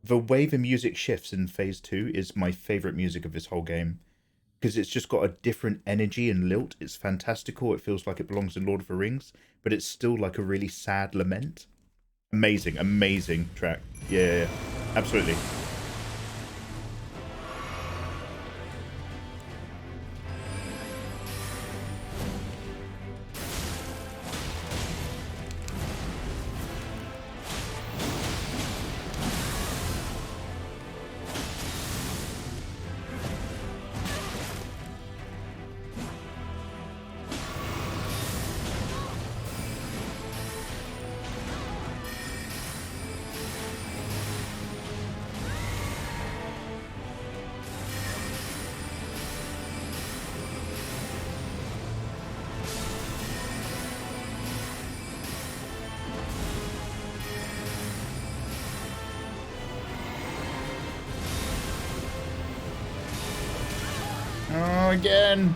the way the music shifts in phase 2 is my favourite music of this whole game. Because it's just got a different energy and lilt. It's fantastical. It feels like it belongs in Lord of the Rings, but it's still like a really sad lament. Amazing, amazing track. Yeah, absolutely. Oh, again.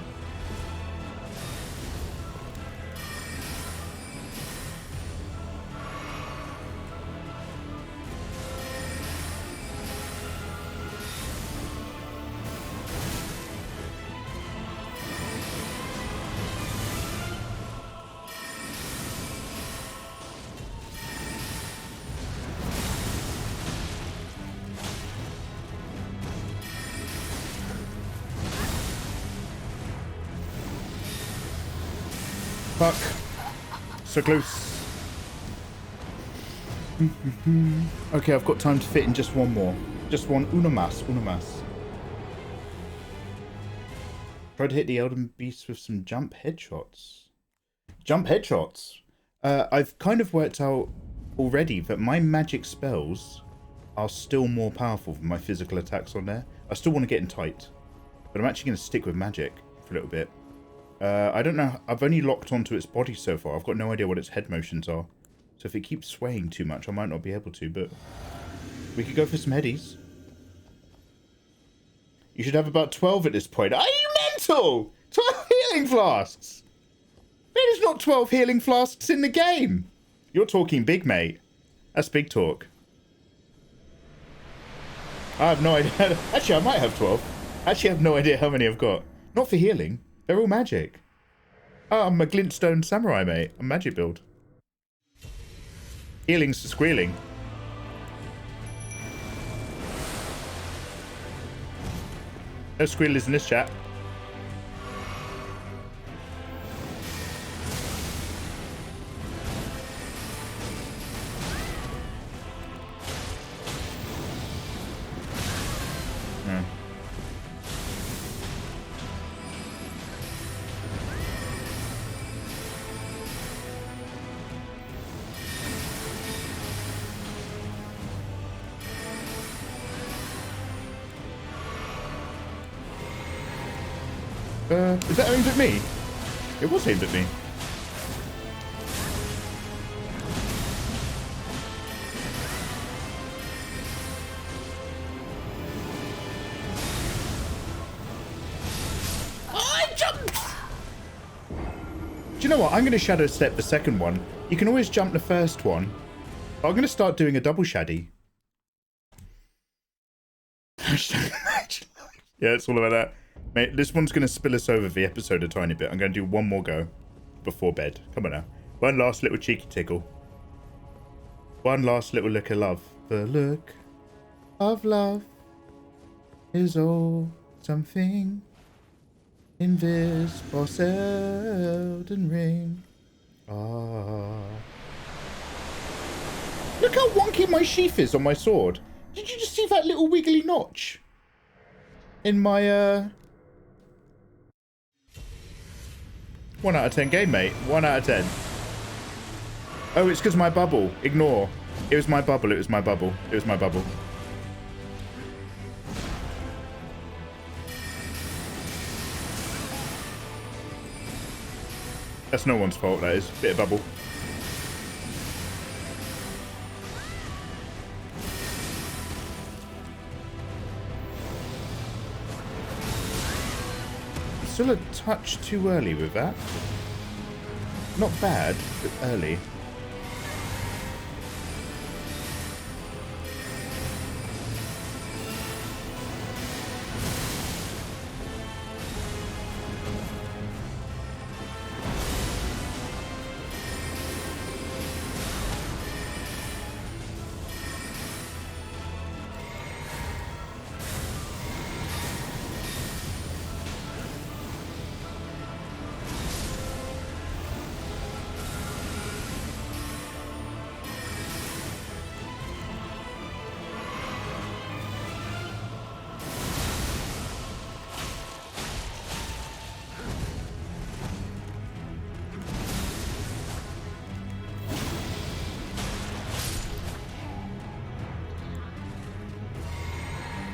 Fuck. So close. Okay, I've got time to fit in just one more. Just one. Uno mas. Try to hit the Elden Beast with some jump headshots. Jump headshots? I've kind of worked out already that my magic spells are still more powerful than my physical attacks on there. I still want to get in tight, but I'm actually going to stick with magic for a little bit. I don't know. I've only locked onto its body so far. I've got no idea what its head motions are. So if it keeps swaying too much, I might not be able to, but we could go for some headies. You should have about 12 at this point. Are you mental? 12 healing flasks! There's not 12 healing flasks in the game. You're talking big, mate. That's big talk. I have no idea. Actually, I might have 12. Actually, I have no idea how many I've got. Not for healing. They're all magic. Oh, I'm a glintstone samurai, mate. I'm magic build. Healing's to squealing. No squealers in this chat. No. Is that aimed at me? It was aimed at me. I jumped! Do you know what? I'm going to shadow step the second one. You can always jump the first one. I'm going to start doing a double shaddy. Yeah, it's all about that. Mate, this one's going to spill us over the episode a tiny bit. I'm going to do one more go before bed. Come on now. One last little cheeky tickle. One last little look of love. The look of love is all something in this boss Elden Ring. Ah. Look how wonky my sheath is on my sword. Did you just see that little wiggly notch in my 1 out of 10 game, mate. 1 out of 10. Oh, it's because my bubble. Ignore. It was my bubble. It was my bubble. It was my bubble. That's no one's fault, that is. Bit of bubble. Still a touch too early with that. Not bad, but early.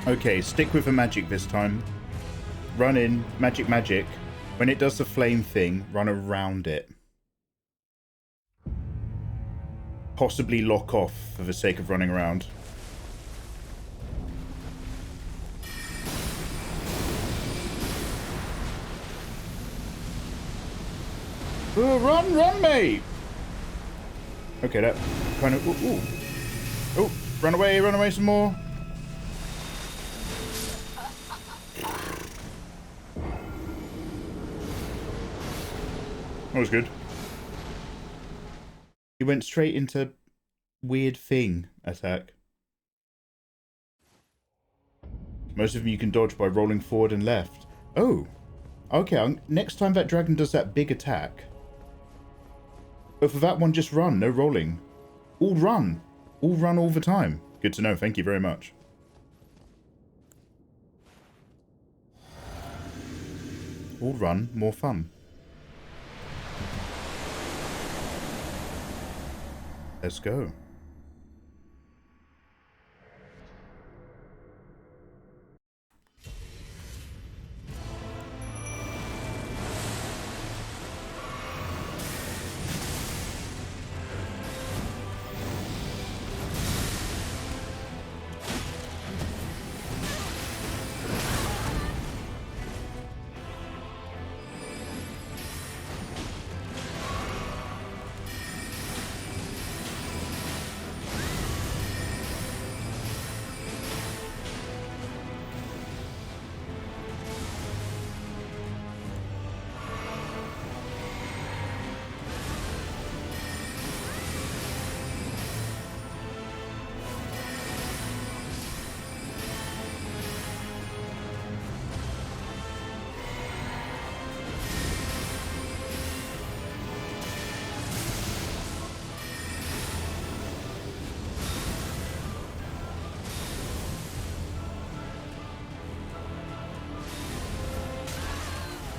Okay, stick with the magic this time. Run in, magic. When it does the flame thing, run around it. Possibly lock off for the sake of running around. Oh, run, mate! Okay, that kind of... Ooh. Oh, run away some more. That was good. He went straight into weird thing attack. Most of them you can dodge by rolling forward and left. Oh. Okay, next time that dragon does that big attack. But for that one, just run, no rolling. All run. All run all the time. Good to know, thank you very much. All run, more fun. Let's go.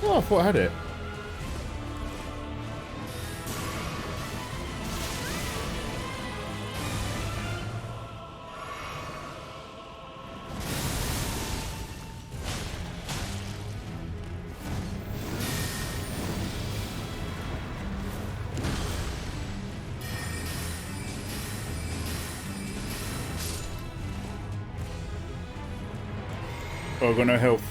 Oh, I thought I had it. Oh, I've got no health.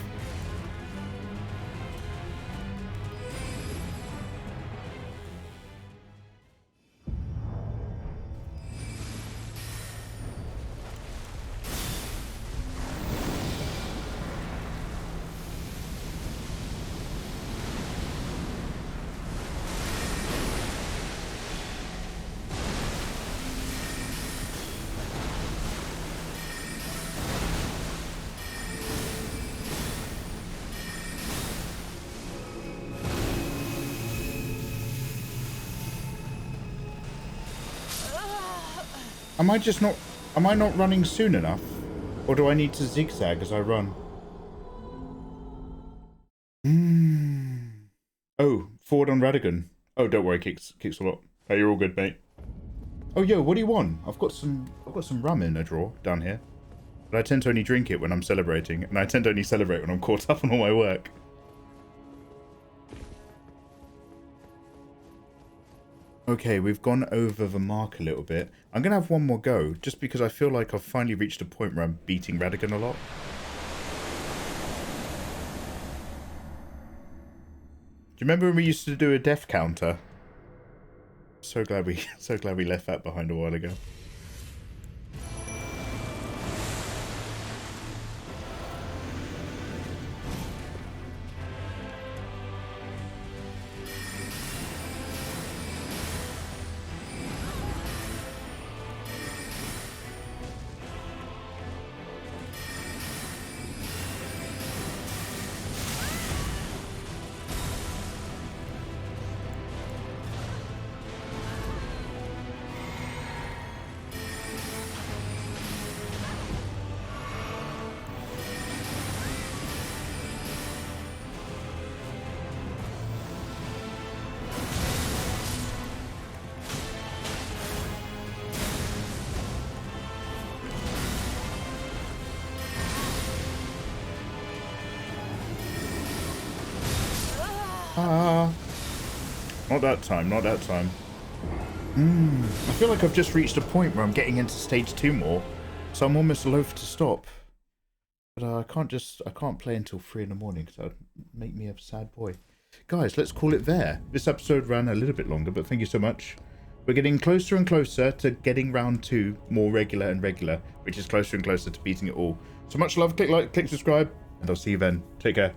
Am I not running soon enough? Or do I need to zigzag as I run? Oh, forward on Radigan. Oh, don't worry, kicks a lot. Hey, you're all good, mate. Oh, yo, what do you want? I've got some rum in a drawer down here. But I tend to only drink it when I'm celebrating, and I tend to only celebrate when I'm caught up on all my work. Okay, we've gone over the mark a little bit. I'm going to have one more go, just because I feel like I've finally reached a point where I'm beating Radigan a lot. Do you remember when we used to do a death counter? So glad we left that behind a while ago. Not that time, not that time. I feel like I've just reached a point where I'm getting into stage 2 more, so I'm almost loath to stop. But I can't play until 3 in the morning, because that would make me a sad boy. Guys, let's call it there. This episode ran a little bit longer, but thank you so much. We're getting closer and closer to getting round 2 more regular and regular, which is closer and closer to beating it all. So much love, click like, click subscribe, and I'll see you then. Take care.